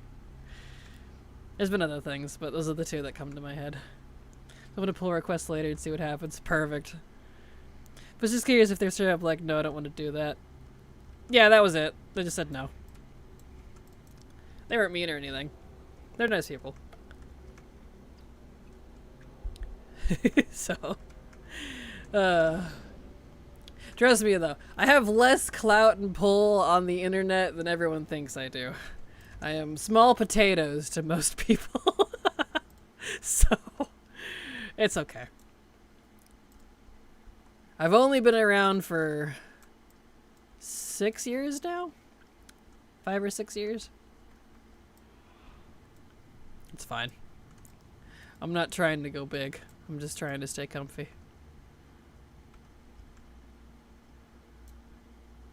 There's been other things, but those are the two that come to my head. I'm gonna pull a request later and see what happens. Perfect. But just curious if they're straight up like, no, I don't want to do that. Yeah, that was it. They just said no. They weren't mean or anything. They're nice people. So, trust me though, I have less clout and pull on the internet than everyone thinks I do. I am small potatoes to most people. So, it's okay. I've only been around for 6 years now? 5 or 6 years? It's fine. I'm not trying to go big. I'm just trying to stay comfy.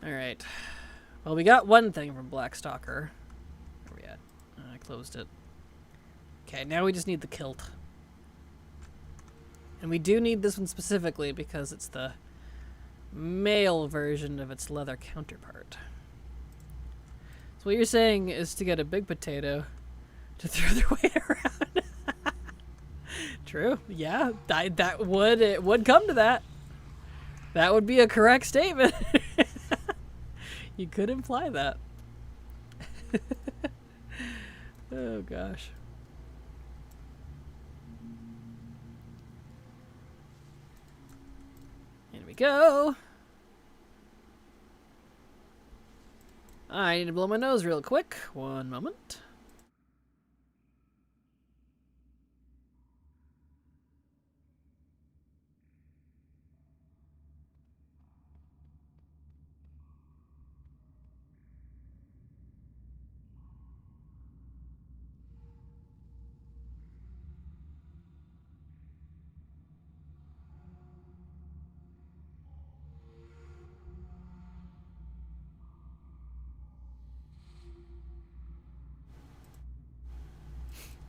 Alright. Well, we got one thing from Blackstalker. Where are we at? I closed it. Okay, now we just need the kilt. And we do need this one specifically because it's the male version of its leather counterpart. So what you're saying is to get a big potato to throw their weight around. True. Yeah, it would come to that. That would be a correct statement. You could imply that. Oh gosh. Here we go. I need to blow my nose real quick. One moment.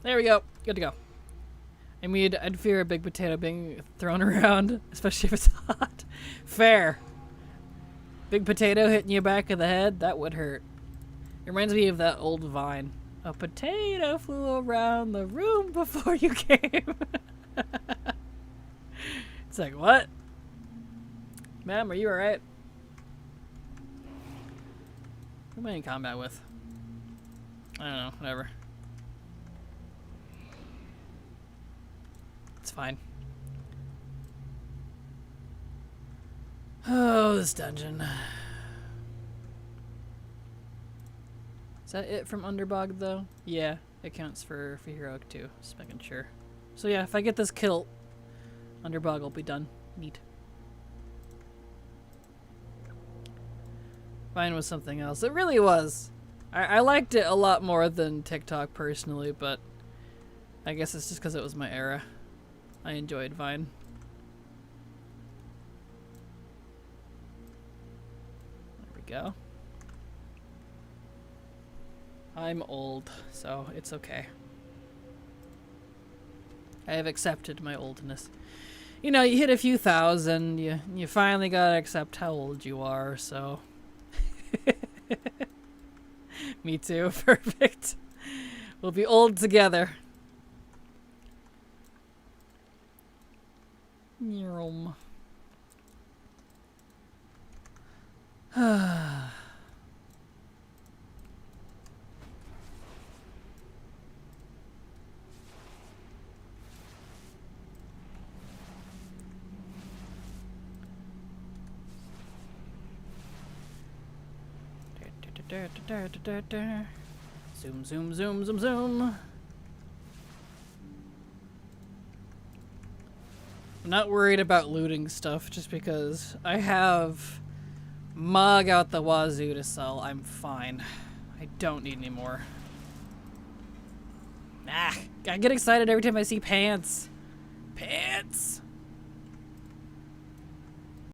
There we go. Good to go. I mean, I'd fear a big potato being thrown around, especially if it's hot. Fair. Big potato hitting you back of the head, that would hurt. It reminds me of that old vine. A potato flew around the room before you came. It's like, what? Ma'am, are you alright? Who am I in combat with? I don't know, whatever. It's fine. Oh, this dungeon. Is that it from Underbog, though? Yeah, it counts for Heroic too, just making sure. So yeah, if I get this kilt, Underbog will be done. Neat. Mine was something else. It really was. I liked it a lot more than TikTok personally, but I guess it's just because it was my era. I enjoyed Vine. There we go. I'm old, so it's okay. I have accepted my oldness. You know, you hit a few thousand, you finally gotta accept how old you are, so... Me too, perfect. We'll be old together. Yum. Zoom, zoom, zoom, zoom, zoom. I'm not worried about looting stuff just because I have mug out the wazoo to sell. I'm fine. I don't need any more. Ah, I get excited every time I see pants. Pants!